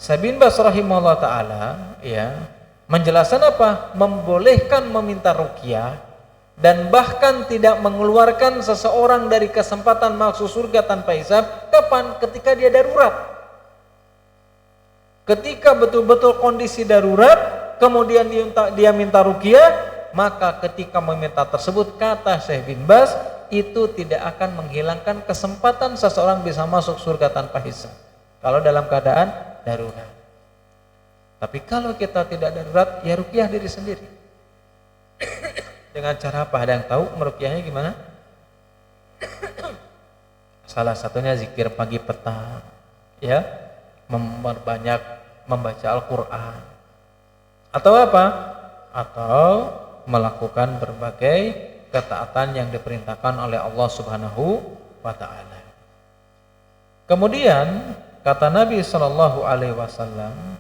Syekh bin Baz rahimahullah taala ya menjelaskan apa? Membolehkan meminta ruqyah dan bahkan tidak mengeluarkan seseorang dari kesempatan masuk surga tanpa hisab. Kapan? Ketika dia darurat. Ketika betul-betul kondisi darurat, kemudian dia minta ruqyah, maka ketika meminta tersebut, kata Syekh bin Baz, itu tidak akan menghilangkan kesempatan seseorang bisa masuk surga tanpa hisab kalau dalam keadaan darurat. Tapi kalau kita tidak darurat, ya ruqyah diri sendiri. Dengan cara apa? Ada yang tahu meruqyahnya gimana? Salah satunya zikir pagi petang, ya, memperbanyak membaca Al-Quran, atau apa? Atau melakukan berbagai ketaatan yang diperintahkan oleh Allah Subhanahu wa taala. Kemudian kata Nabi sallallahu alaihi wasallam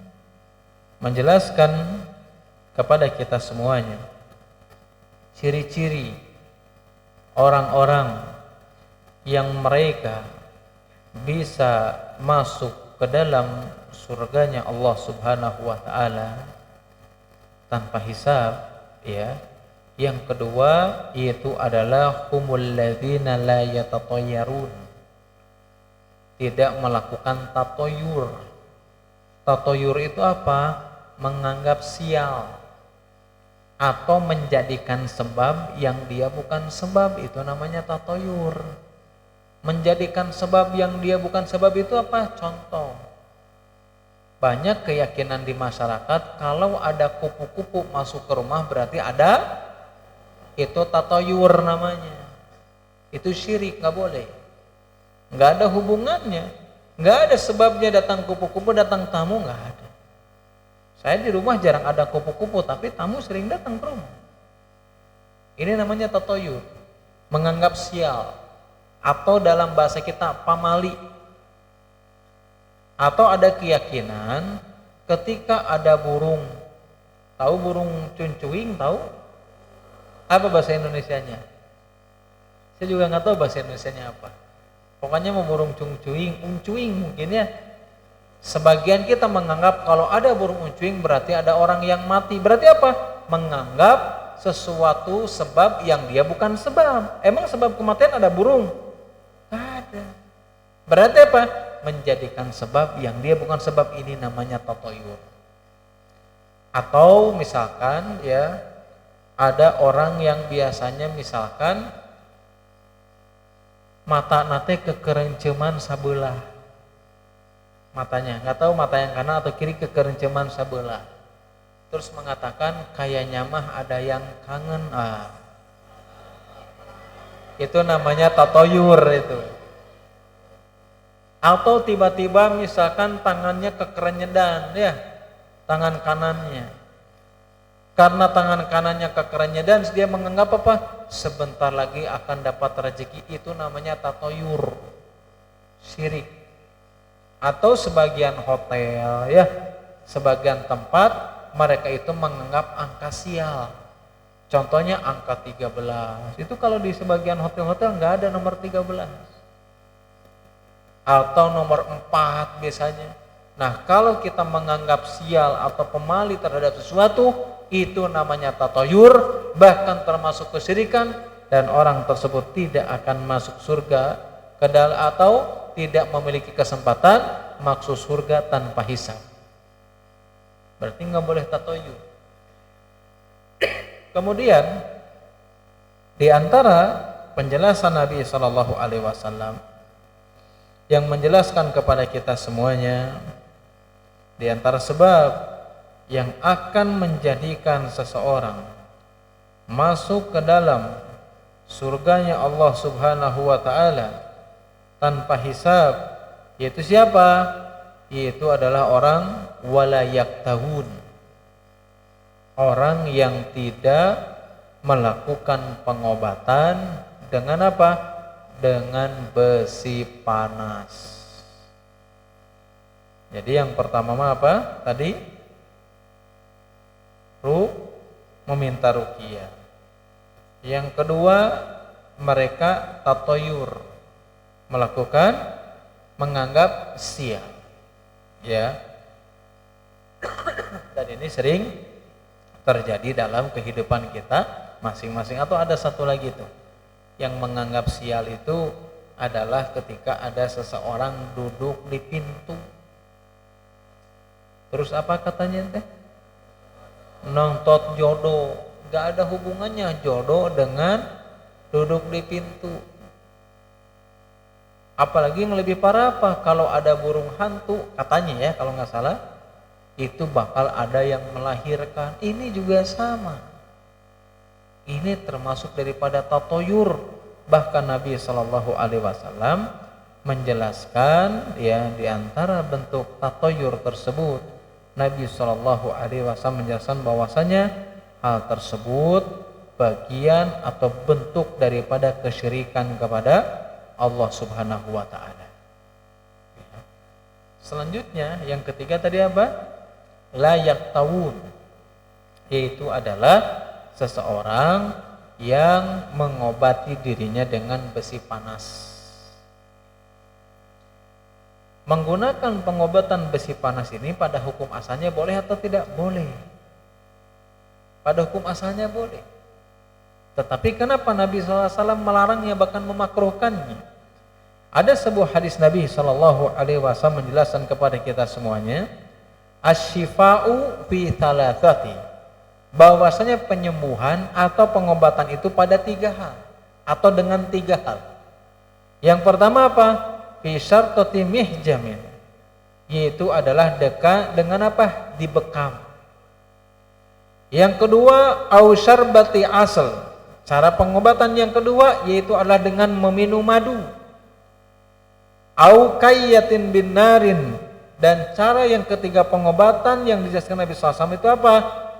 menjelaskan kepada kita semuanya ciri-ciri orang-orang yang mereka bisa masuk ke dalam surganya Allah Subhanahu wa taala tanpa hisab, ya. Yang kedua yaitu adalah humul ladzina la yatatayyarun, tidak melakukan tatoyur. Tatoyur itu apa? Menganggap sial atau menjadikan sebab yang dia bukan sebab, itu namanya tatoyur. Menjadikan sebab yang dia bukan sebab itu apa? Contoh, banyak keyakinan di masyarakat kalau ada kupu-kupu masuk ke rumah berarti ada, itu tatoyur namanya. Itu syirik, nggak boleh, nggak ada hubungannya, nggak ada sebabnya datang kupu-kupu, datang tamu, nggak ada. Saya di rumah jarang ada kupu-kupu, tapi tamu sering datang ke rumah. Ini namanya tatoyur, menganggap sial, atau dalam bahasa kita pamali. Atau ada keyakinan ketika ada burung, tahu burung cuncuing, tahu? Apa bahasa Indonesianya? Saya juga nggak tahu bahasa Indonesianya apa. Pokoknya mau burung cuncuing, uncuing mungkin ya. Sebagian kita menganggap kalau ada burung uncuing berarti ada orang yang mati. Berarti apa? Menganggap sesuatu sebab yang dia bukan sebab. Emang sebab kematian ada burung? Nggak ada. Berarti apa? Menjadikan sebab yang dia bukan sebab, ini namanya tatoyur. Atau misalkan ya, ada orang yang biasanya misalkan mata nate kekerenceman sabelah, matanya, nggak tahu mata yang kanan atau kiri kekerenceman sabelah, terus mengatakan kayaknya mah ada yang kangen. Itu namanya tatoyur itu. Atau tiba-tiba misalkan tangannya kekerenyedan, ya, tangan kanannya. Karena tangan kanannya kekerenyedan, dia menganggap apa? Sebentar lagi akan dapat rezeki, itu namanya tatoyur, syirik. Atau sebagian hotel, ya, sebagian tempat mereka itu menganggap angka sial. Contohnya angka 13. Itu kalau di sebagian hotel-hotel nggak ada nomor 13. Atau nomor 4 biasanya. Nah, kalau kita menganggap sial atau pemali terhadap sesuatu, itu namanya tatoyur, bahkan termasuk kesyirikan, dan orang tersebut tidak akan masuk surga atau tidak memiliki kesempatan masuk surga tanpa hisab. Berarti nggak boleh tatoyur. Kemudian di antara penjelasan Nabi Shallallahu Alaihi Wasallam yang menjelaskan kepada kita semuanya, di antara sebab yang akan menjadikan seseorang masuk ke dalam surganya Allah Subhanahu wa taala tanpa hisab, yaitu siapa? Yaitu adalah orang wala yaktahun, orang yang tidak melakukan pengobatan dengan apa? Dengan besi panas. Jadi yang pertama apa? Tadi meminta ruqyah. Yang kedua, mereka tatoyur, melakukan menganggap sial. Ya. Dan ini sering terjadi dalam kehidupan kita masing-masing. Atau ada satu lagi tuh, yang menganggap sial itu adalah ketika ada seseorang duduk di pintu. Terus apa katanya teh? Nonton jodoh. Gak ada hubungannya jodoh dengan duduk di pintu. Apalagi yang lebih parah apa? Kalau ada burung hantu, katanya ya kalau nggak salah, itu bakal ada yang melahirkan. Ini juga sama. Ini termasuk daripada tatoyur. Bahkan Nabi Shallallahu Alaihi Wasallam menjelaskan ya di antara bentuk tatoyur tersebut, Nabi Shallallahu Alaihi Wasallam menjelaskan bahwasanya hal tersebut bagian atau bentuk daripada kesyirikan kepada Allah Subhanahu wa taala. Selanjutnya yang ketiga tadi apa? La yaktawun, yaitu adalah seseorang yang mengobati dirinya dengan besi panas. Menggunakan pengobatan besi panas ini pada hukum asalnya boleh atau tidak? Boleh. Pada hukum asalnya boleh. Tetapi kenapa Nabi SAW melarangnya bahkan memakruhkannya? Ada sebuah hadis Nabi SAW menjelaskan kepada kita semuanya, asyifa'u fi thalathati, bahwasanya penyembuhan atau pengobatan itu pada 3 hal atau dengan 3 hal. Yang pertama apa? Fi syartati mihjamin, yaitu adalah dengan apa? Dibekam. Yang kedua, au syarbati asal. Cara pengobatan yang kedua yaitu adalah dengan meminum madu. Au kayyatin bin narin, dan cara yang ketiga pengobatan yang dijelaskan Nabi SAW itu apa?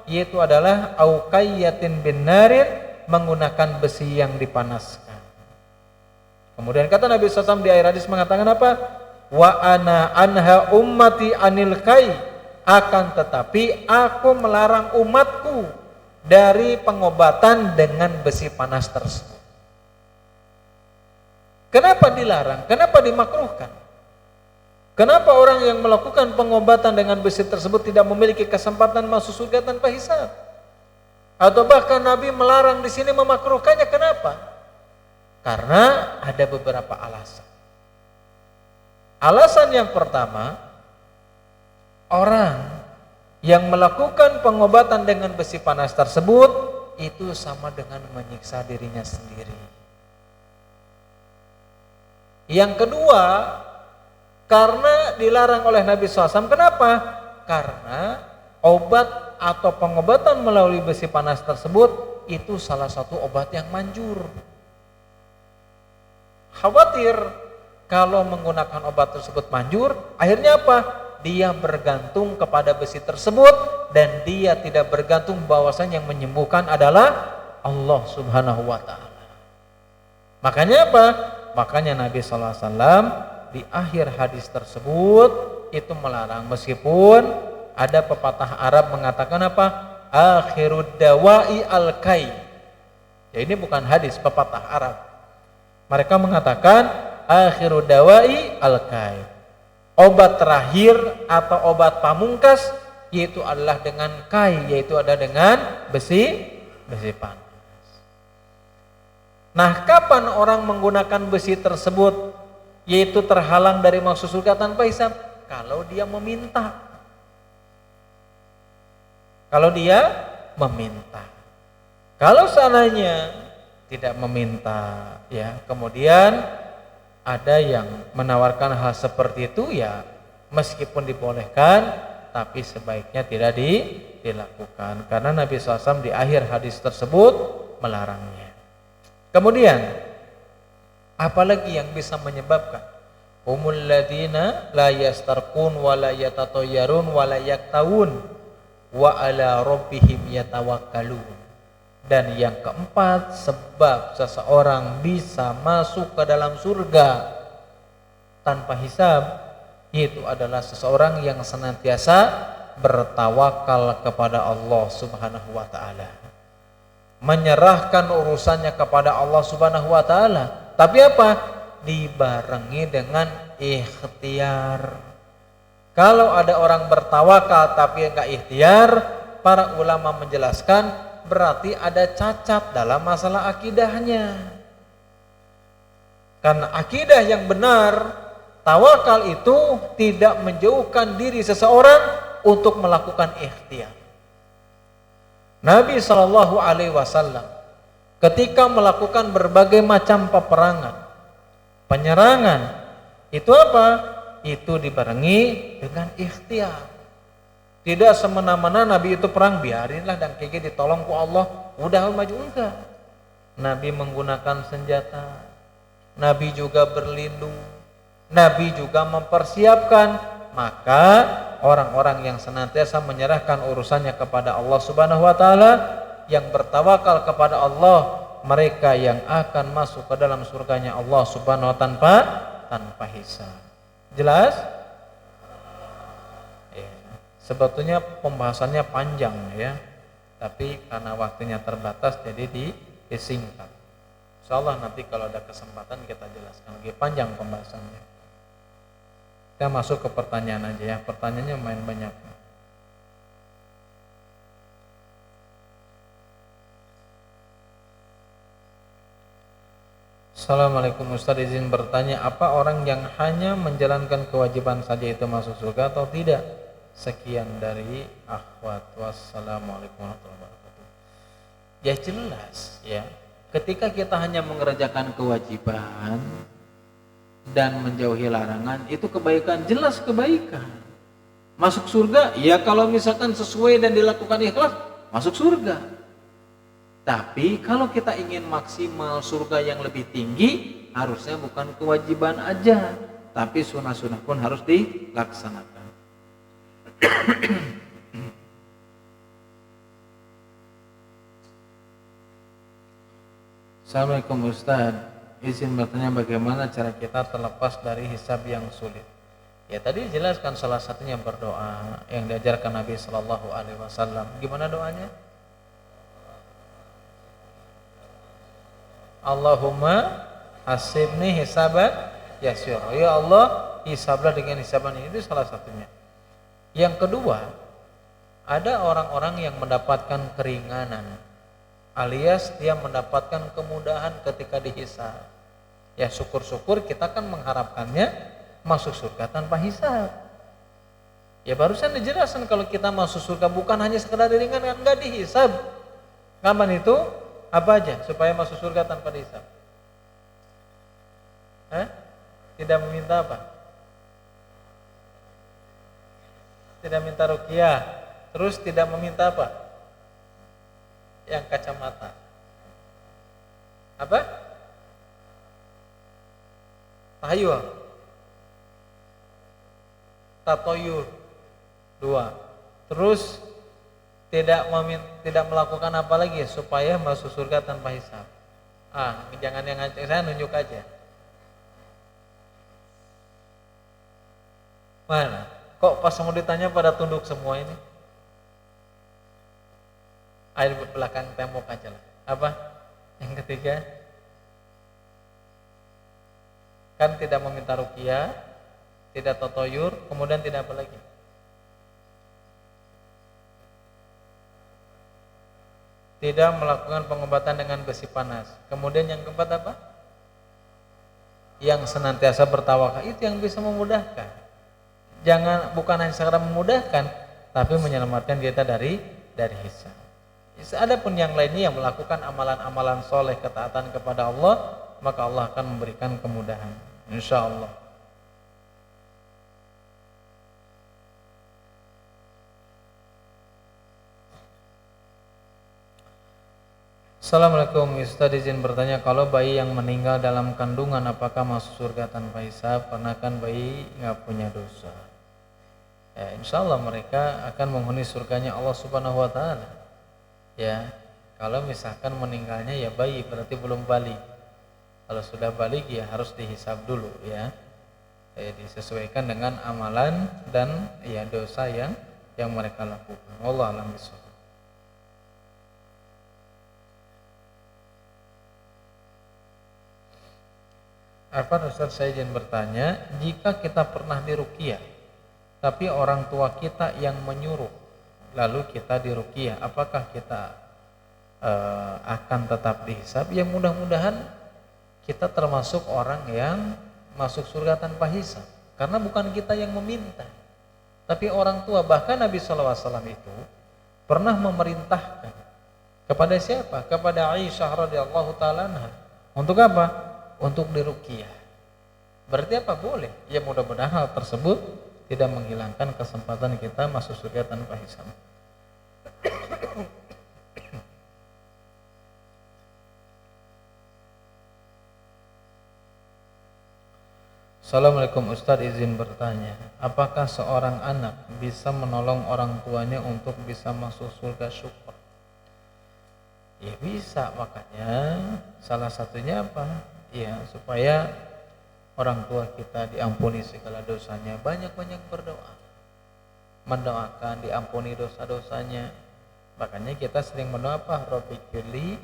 Yaitu adalah au kayyatin bin narin, menggunakan besi yang dipanaskan. Kemudian kata Nabi SAW di akhir hadis mengatakan apa? Wa ana anha ummati anil kay, akan tetapi aku melarang umatku dari pengobatan dengan besi panas tersebut. Kenapa dilarang? Kenapa dimakruhkan? Kenapa orang yang melakukan pengobatan dengan besi tersebut tidak memiliki kesempatan masuk surga tanpa hisab? Atau bahkan Nabi melarang di sini memakruhkannya, kenapa? Karena ada beberapa alasan. Alasan yang pertama, orang yang melakukan pengobatan dengan besi panas tersebut itu sama dengan menyiksa dirinya sendiri. Yang kedua, karena dilarang oleh Nabi SAW. Kenapa? Karena obat atau pengobatan melalui besi panas tersebut itu salah satu obat yang manjur. Khawatir kalau menggunakan obat tersebut manjur, akhirnya apa? Dia bergantung kepada besi tersebut dan dia tidak bergantung bahwasanya yang menyembuhkan adalah Allah Subhanahu wa taala. Makanya apa? Makanya Nabi SAW di akhir hadis tersebut itu melarang, meskipun ada pepatah Arab mengatakan apa? Akhirud dawa'i al-kai. Ya, ini bukan hadis, pepatah Arab. Mereka mengatakan akhirud dawa'i al-kai. Obat terakhir atau obat pamungkas yaitu adalah dengan kai, yaitu ada dengan besi panas. Nah, kapan orang menggunakan besi tersebut yaitu terhalang dari masuk surga tanpa hisab? Kalau dia meminta. Kalau dia meminta. Kalau seandainya tidak meminta, ya, kemudian ada yang menawarkan hal seperti itu, ya meskipun dibolehkan, tapi sebaiknya tidak dilakukan. Karena Nabi SAW di akhir hadis tersebut melarangnya. Kemudian apalagi yang bisa menyebabkan humul ladina la yastarqun wa la yatatayyarun wa la yaktawun wa ala rabbihim yatawakkalun. Dan yang keempat, sebab seseorang bisa masuk ke dalam surga tanpa hisab, yaitu adalah seseorang yang senantiasa bertawakal kepada Allah Subhanahu wa taala. Menyerahkan urusannya kepada Allah Subhanahu wa taala. Tapi apa? Dibarengi dengan ikhtiar. Kalau ada orang bertawakal tapi enggak ikhtiar, para ulama menjelaskan berarti ada cacat dalam masalah akidahnya. Karena akidah yang benar, tawakal itu tidak menjauhkan diri seseorang untuk melakukan ikhtiar. Nabi Shallallahu Alaihi Wasallam ketika melakukan berbagai macam peperangan, penyerangan, itu apa? Itu dibarengi dengan ikhtiar. Tidak semena-mena Nabi itu perang, biarinlah dan kayaknya ditolong ku Allah, udah maju, enggak. Nabi menggunakan senjata, Nabi juga berlindung, Nabi juga mempersiapkan. Maka orang-orang yang senantiasa menyerahkan urusannya kepada Allah Subhanahu wa taala, yang bertawakal kepada Allah, mereka yang akan masuk ke dalam surganya Allah Subhanahu wa taala tanpa hisab. Jelas? Sebetulnya pembahasannya panjang ya, tapi karena waktunya terbatas jadi disingkat. Insyaallah nanti kalau ada kesempatan kita jelaskan lagi, panjang pembahasannya. Kita masuk ke pertanyaan aja ya, pertanyaannya main banyak. Assalamualaikum Ustaz, izin bertanya, apa orang yang hanya menjalankan kewajiban saja itu masuk surga atau tidak? Sekian dari akhwat. Wassalamualaikum warahmatullahi wabarakatuh. Ya jelas ya, ketika kita hanya mengerjakan kewajiban dan menjauhi larangan, itu kebaikan, jelas kebaikan. Masuk surga ya kalau misalkan sesuai dan dilakukan ikhlas, masuk surga. Tapi kalau kita ingin maksimal surga yang lebih tinggi, harusnya bukan kewajiban aja, tapi sunnah-sunnah pun harus dilaksanakan. Assalamualaikum Ustaz, izin bertanya bagaimana cara kita terlepas dari hisab yang sulit. Ya tadi jelaskan salah satunya berdoa yang diajarkan Nabi Shallallahu Alaihi Wasallam. Gimana doanya? Allahumma hasibni hisaban yasir. Ya Allah, hisablah dengan hisaban ini. Itu salah satunya. Yang kedua, ada orang-orang yang mendapatkan keringanan, alias dia mendapatkan kemudahan ketika dihisab. Ya syukur-syukur, kita kan mengharapkannya masuk surga tanpa hisab. Ya barusan dijelaskan kalau kita masuk surga bukan hanya sekedar diringankan, enggak dihisab. Kapan itu? Apa aja supaya masuk surga tanpa dihisab? Tidak meminta apa? Tidak minta ruqyah, terus tidak meminta apa? Yang kacamata. Apa? Tahayul. Tatoyur. 2. Terus tidak melakukan apa lagi supaya masuk surga tanpa hisab. Jangan yang ngajak, saya nunjuk aja. Mana? Kok pas mau ditanya pada tunduk semua ini? Air belakang tembok aja lah. Apa? Yang ketiga, kan tidak meminta ruqyah, tidak tatoyur, kemudian tidak apa lagi? Tidak melakukan pengobatan dengan besi panas. Kemudian yang keempat apa? Yang senantiasa bertawakal, itu yang bisa memudahkan. Bukan hanya sekedar memudahkan, tapi menyelamatkan kita dari hisab. Adapun yang lainnya yang melakukan amalan-amalan soleh, ketaatan kepada Allah, maka Allah akan memberikan kemudahan, insya Allah. Assalamualaikum Ustaz, izin bertanya, kalau bayi yang meninggal dalam kandungan apakah masuk surga tanpa hisab? Karena kan bayi nggak punya dosa. Ya, insya Allah mereka akan menghuni surganya Allah Subhanahu Wa Taala. Ya, kalau misalkan meninggalnya ya bayi berarti belum balik. Kalau sudah balik ya harus dihisab dulu ya. Disesuaikan dengan amalan dan ya dosa yang mereka lakukan. Wallahu a'lam bishawab. Apa Ustaz, saya izin bertanya, jika kita pernah diruqyah tapi orang tua kita yang menyuruh lalu kita diruqyah, apakah kita akan tetap dihisab? Ya mudah-mudahan kita termasuk orang yang masuk surga tanpa hisab, karena bukan kita yang meminta tapi orang tua. Bahkan Nabi SAW itu pernah memerintahkan kepada siapa? Kepada Aisyah radhiyallahu taala anha. Untuk apa? Untuk diruqyah. Berarti apa? Boleh. Ya mudah-mudahan hal tersebut tidak menghilangkan kesempatan kita masuk surga tanpa hisab. Assalamualaikum Ustaz, izin bertanya, apakah seorang anak bisa menolong orang tuanya untuk bisa masuk surga syukur? Ya bisa, makanya salah satunya apa? Ya supaya orang tua kita diampuni segala dosanya, banyak-banyak berdoa, mendoakan diampuni dosa-dosanya. Makanya kita sering berdoa apa? Rabbighfirli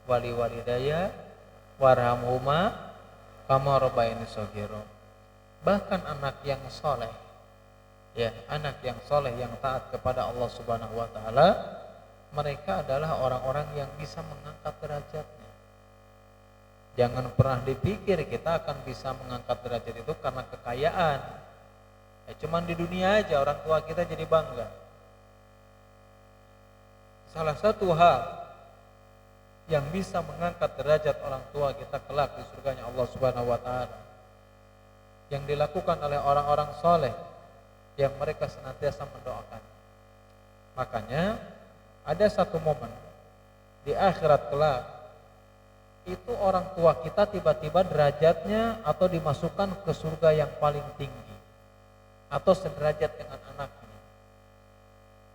wali walidayya warhamhuma kama rabbayani shaghira. Bahkan anak yang soleh, ya anak yang soleh yang taat kepada Allah Subhanahu Wa Taala, mereka adalah orang-orang yang bisa mengangkat derajatnya. Jangan pernah dipikir kita akan bisa mengangkat derajat itu karena kekayaan. Ya, cuman di dunia aja orang tua kita jadi bangga. Salah satu hal yang bisa mengangkat derajat orang tua kita kelak di surganya Allah Subhanahu Wa Taala, yang dilakukan oleh orang-orang soleh yang mereka senantiasa mendoakan. Makanya ada satu momen di akhirat kelak, itu orang tua kita tiba-tiba derajatnya atau dimasukkan ke surga yang paling tinggi atau sederajat dengan anaknya.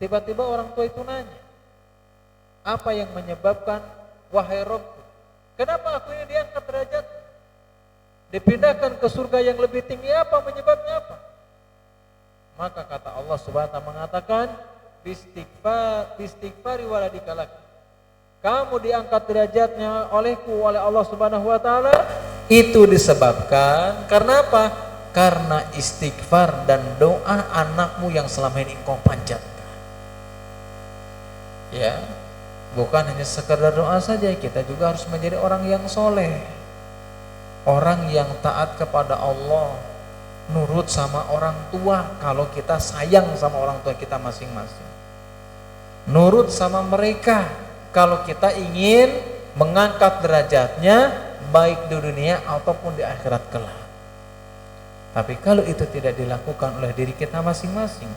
Tiba-tiba orang tua itu nanya, apa yang menyebabkan, wahai Rabbku, kenapa aku ini diangkat derajat, dipindahkan ke surga yang lebih tinggi, apa menyebabnya apa? Maka kata Allah Subhanahu wa taala mengatakan, bistighfari waladika lak. Kamu diangkat derajatnya olehku, oleh Allah Subhanahu wa taala, itu disebabkan karena apa? Karena istighfar dan doa anakmu yang selama ini kau panjatkan. Ya, bukan hanya sekedar doa saja, kita juga harus menjadi orang yang soleh, orang yang taat kepada Allah, nurut sama orang tua kalau kita sayang sama orang tua kita masing-masing, nurut sama mereka kalau kita ingin mengangkat derajatnya baik di dunia ataupun di akhirat kelak. Tapi kalau itu tidak dilakukan oleh diri kita masing-masing,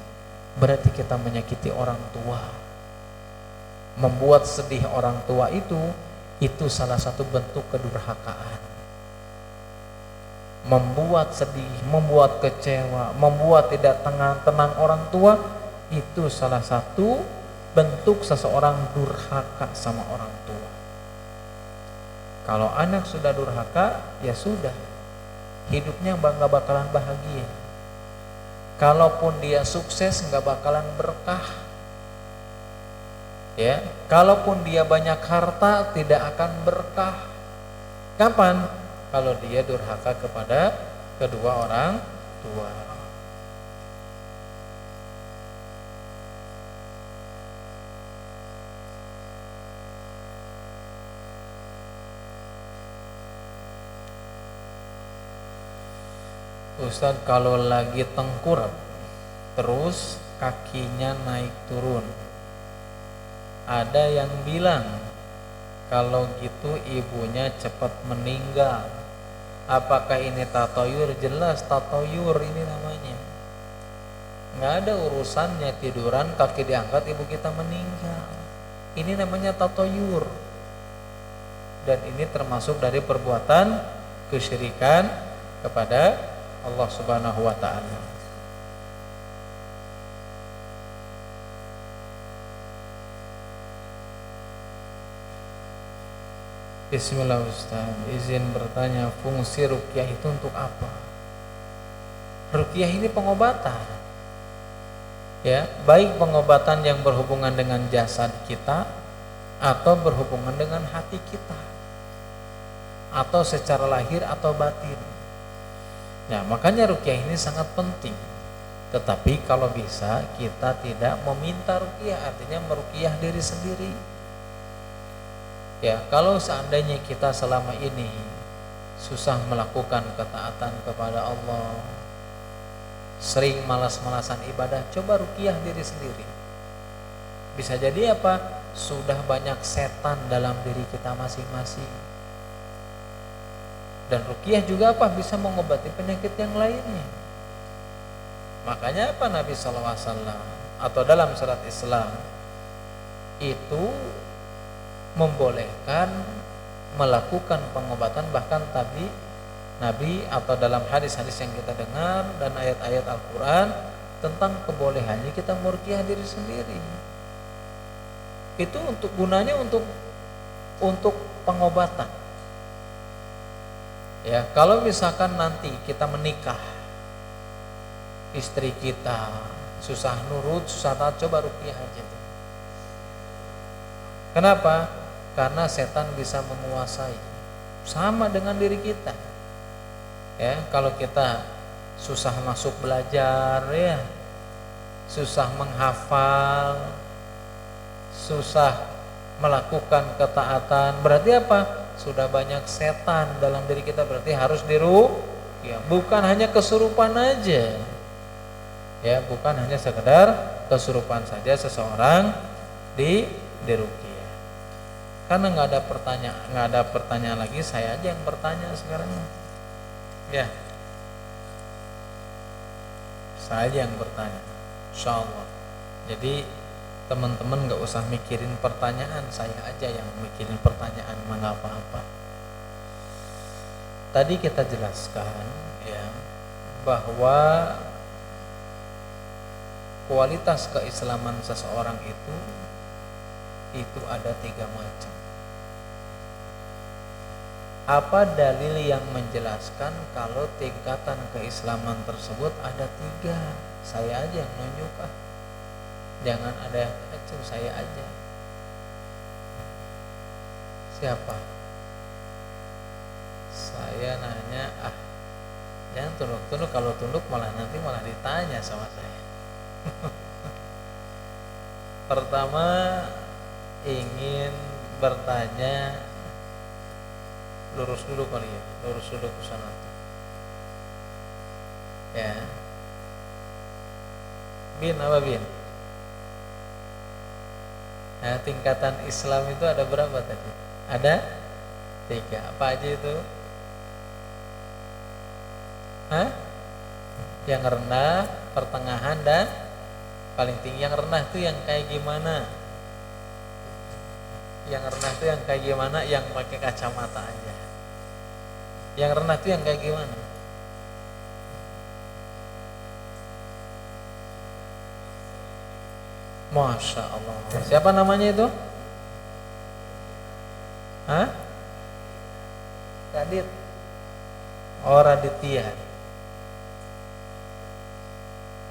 berarti kita menyakiti orang tua, membuat sedih orang tua. Itu salah satu bentuk kedurhakaan, membuat sedih, membuat kecewa, membuat tidak tenang orang tua. Itu salah satu bentuk seseorang durhaka sama orang tua. Kalau anak sudah durhaka, ya sudah, hidupnya nggak bakalan bahagia. Kalaupun dia sukses, nggak bakalan berkah. Ya, kalaupun dia banyak harta, tidak akan berkah. Kapan? Kalau dia durhaka kepada kedua orang tua. Ustadz, kalau lagi tengkurap terus kakinya naik turun, ada yang bilang kalau gitu ibunya cepat meninggal. Apakah ini tatoyur? Jelas tatoyur ini namanya. Nggak ada urusannya tiduran kaki diangkat ibu kita meninggal. Ini namanya tatoyur. dan ini termasuk dari perbuatan kesyirikan kepada Allah Subhanahu wa taala. Bismillah Ustaz, izin bertanya, fungsi ruqyah itu untuk apa? Ruqyah ini pengobatan. Ya, baik pengobatan yang berhubungan dengan jasad kita atau berhubungan dengan hati kita, atau secara lahir atau batin. Nah, makanya ruqyah ini sangat penting. Tetapi kalau bisa kita tidak meminta ruqyah, artinya meruqyah diri sendiri. Ya, kalau seandainya kita selama ini susah melakukan ketaatan kepada Allah, sering malas-malasan ibadah, coba ruqyah diri sendiri. Bisa jadi apa? Sudah banyak setan dalam diri kita masing-masing. Dan ruqyah juga apa? Bisa mengobati penyakit yang lainnya. Makanya apa Nabi SAW atau dalam syariat Islam itu membolehkan melakukan pengobatan, bahkan tadi Nabi atau dalam hadis-hadis yang kita dengar dan ayat-ayat Al-Quran tentang kebolehannya kita meruqyah diri sendiri. Itu untuk gunanya untuk pengobatan. Ya, kalau misalkan nanti kita menikah, istri kita susah nurut, susah taat, coba ruqyah aja tuh. Kenapa? Karena setan bisa menguasai, sama dengan diri kita. Ya, kalau kita susah masuk belajar, ya, susah menghafal, susah melakukan ketaatan, berarti apa? Sudah banyak setan dalam diri kita, berarti harus diruqyah. Bukan hanya kesurupan aja, ya, bukan hanya sekedar kesurupan saja seseorang diruqyah. Karena nggak ada pertanyaan lagi, saya aja yang bertanya sekarang. Ya, saya aja yang bertanya, insya Allah. Jadi teman-teman nggak usah mikirin pertanyaan, saya aja yang mikirin pertanyaan, nggak apa-apa. Tadi kita jelaskan, ya, bahwa kualitas keislaman seseorang itu ada 3 macam. Apa dalil yang menjelaskan kalau tingkatan keislaman tersebut ada 3? Saya aja yang nunjuk, jangan ada yang kacau, saya aja. Siapa? Saya nanya, jangan tunduk-tunduk, kalau tunduk nanti malah ditanya sama saya. Pertama ingin bertanya, lurus dulu kali ya, lurus dulu ke sana tuh. Ya. Bin apa Bin? Nah, tingkatan Islam itu ada berapa tadi? Ada 3. Apa aja itu? Yang rendah, pertengahan, dan paling tinggi. Yang rendah itu yang kayak gimana? Yang rendah itu yang kayak gimana? Yang pakai kacamata aja. Yang rendah itu yang kayak gimana? Masya Allah. Siapa namanya itu? Radit. Oh, Raditya.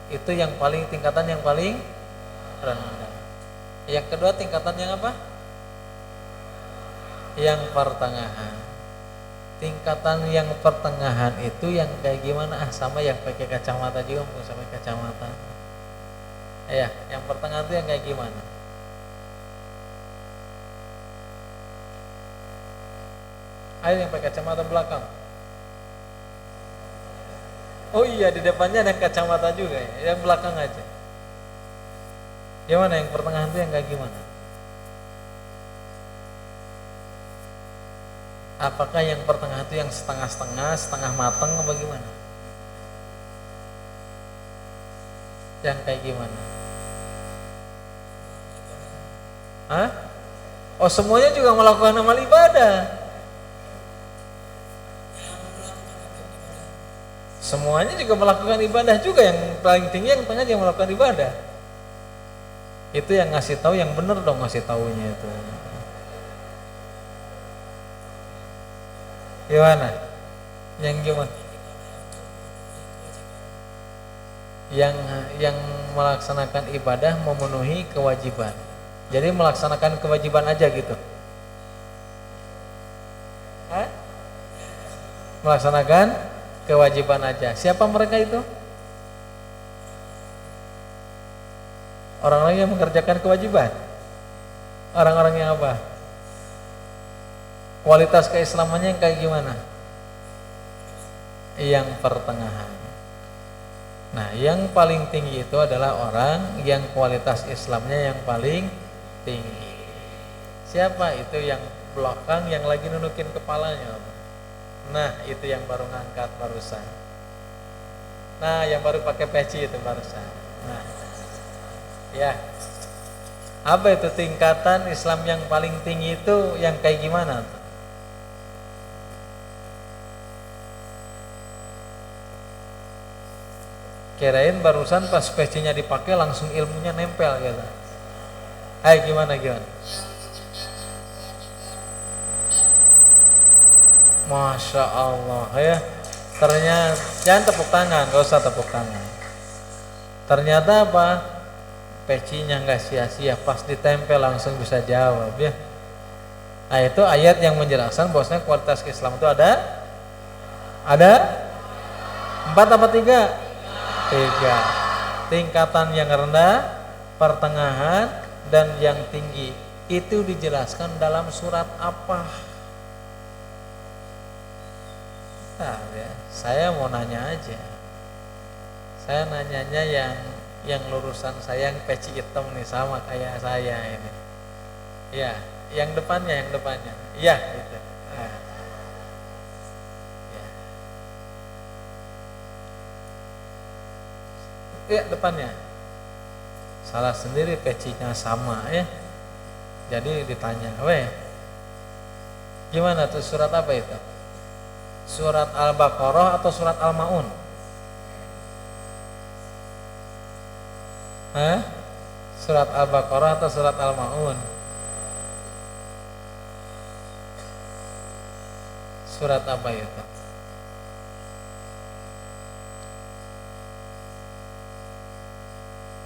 Itu yang paling, tingkatan yang paling rendah. Yang kedua tingkatan yang apa? Yang pertengahan. Tingkatan yang pertengahan itu yang kayak gimana? Sama yang pakai kacamata juga, bukan sampai kacamata. Ya, yang pertengahan itu yang kayak gimana? Ayo yang pakai kacamata belakang. Oh iya, di depannya ada kacamata juga ya. Yang belakang aja. Gimana yang pertengahan itu yang kayak gimana? Apakah yang pertengahan itu yang setengah-setengah, setengah matang, apa gimana? Yang kayak gimana? Oh, semuanya juga melakukan amal ibadah. semuanya juga melakukan ibadah juga, yang paling tinggi yang tengah yang melakukan ibadah. Itu yang ngasih tahu yang benar dong, ngasih taunya itu. Gimana? Yang gimana? Yang melaksanakan ibadah memenuhi kewajiban. Jadi melaksanakan kewajiban aja gitu. Hah? Melaksanakan kewajiban aja. Siapa mereka itu? Orang-orang yang mengerjakan kewajiban. Orang-orang yang apa? Kualitas keislamannya yang kayak gimana? Yang pertengahan. Nah, yang paling tinggi itu adalah orang yang kualitas Islamnya yang paling tinggi. Siapa itu? Yang belakang yang lagi nunukin kepalanya. Nah, itu yang baru ngangkat barusan. Nah, yang baru pakai peci itu barusan. Nah, ya. Apa itu tingkatan Islam yang paling tinggi itu yang kayak gimana tuh? Kirain barusan pas pecinya dipakai langsung ilmunya nempel gitu. Hai, gimana? Masya Allah ya. Ternyata jangan tepuk tangan, gak usah tepuk tangan. Ternyata apa? Pecinya nggak sia-sia, pas ditempel langsung bisa jawab ya. Nah, itu ayat yang menjelaskan bahwasanya kualitas Islam itu ada 4 apa 3? 3. Tingkatan yang rendah, pertengahan, dan yang tinggi. Itu dijelaskan dalam surat apa? Nah, ya, saya mau nanya aja. Saya nanyanya yang lurusan saya yang peci hitam nih, sama kayak saya ini. Ya, yang depannya. Iya, gitu. Nah. Ya, depannya. Salah sendiri, pecinya sama ya. Jadi ditanya, gimana tuh, surat apa itu? Surat Al-Baqarah atau surat Al-Maun? Surat Al-Baqarah atau surat Al-Maun? Surat apa itu?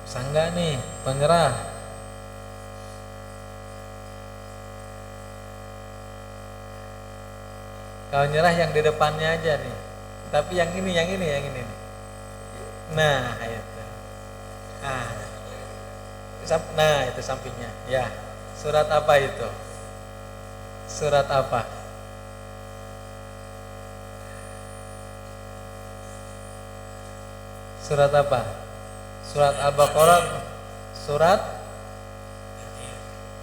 Sangga nih, penyerah. Kalau nyerah yang di depannya aja nih. Tapi yang ini nih. Nah, itu. Nah, itu sampingnya. Ya. Surat apa itu? Surat apa? Surat apa? Surat Al-Baqarah, surat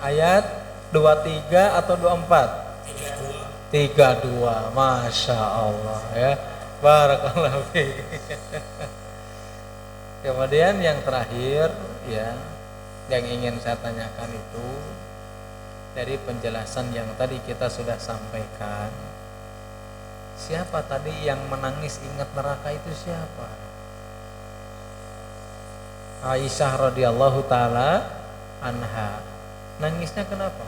ayat 23 atau 24? 32. Masya Allah ya. Barakallahu fiik. Kemudian yang terakhir ya, yang ingin saya tanyakan itu dari penjelasan yang tadi kita sudah sampaikan, siapa tadi yang menangis ingat neraka itu siapa? Aisyah radhiyallahu taala anha. Nangisnya kenapa?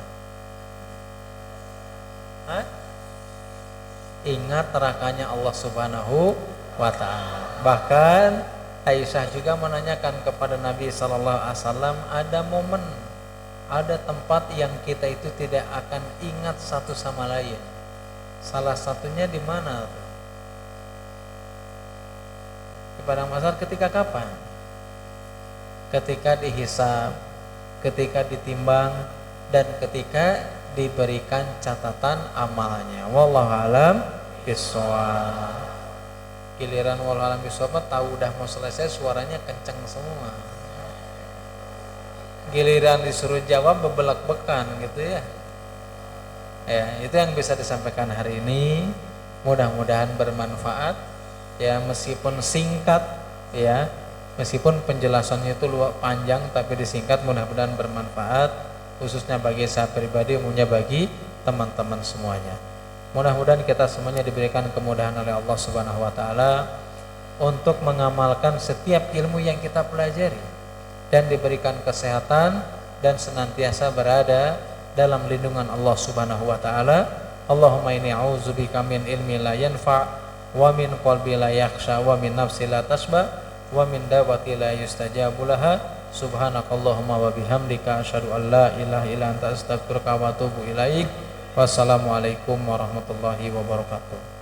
Ingat nerakanya Allah Subhanahu wa taala. Bahkan Aisyah juga menanyakan kepada Nabi sallallahu alaihi wasallam, ada momen, ada tempat yang kita itu tidak akan ingat satu sama lain. Salah satunya di mana? Di padang mahsyar ketika kapan? Ketika dihisab, ketika ditimbang, dan ketika diberikan catatan amalnya. Wallahu alam bishawab. Giliran wallahu alam bishawab tahu udah mau selesai, suaranya kenceng semua. Giliran disuruh jawab bebelak-bekan gitu ya. Ya, itu yang bisa disampaikan hari ini. Mudah-mudahan bermanfaat ya, meskipun singkat ya. Meskipun penjelasannya itu luas panjang tapi disingkat, mudah-mudahan bermanfaat khususnya bagi saya pribadi, umumnya bagi teman-teman semuanya. Mudah-mudahan kita semuanya diberikan kemudahan oleh Allah Subhanahu wa taala untuk mengamalkan setiap ilmu yang kita pelajari dan diberikan kesehatan dan senantiasa berada dalam lindungan Allah Subhanahu wa taala. Allahumma inni a'udzubika min ilmi la yanfa' wa min qalbi la yakhsha wa min nafsi la tasba wa min dawati la yustajabu laha. Subhanakallahumma wa bihamdika asyhadu an la ilaha illa anta astaghfiruka wa atubu ilaik. Wassalamualaikum warahmatullahi wabarakatuh.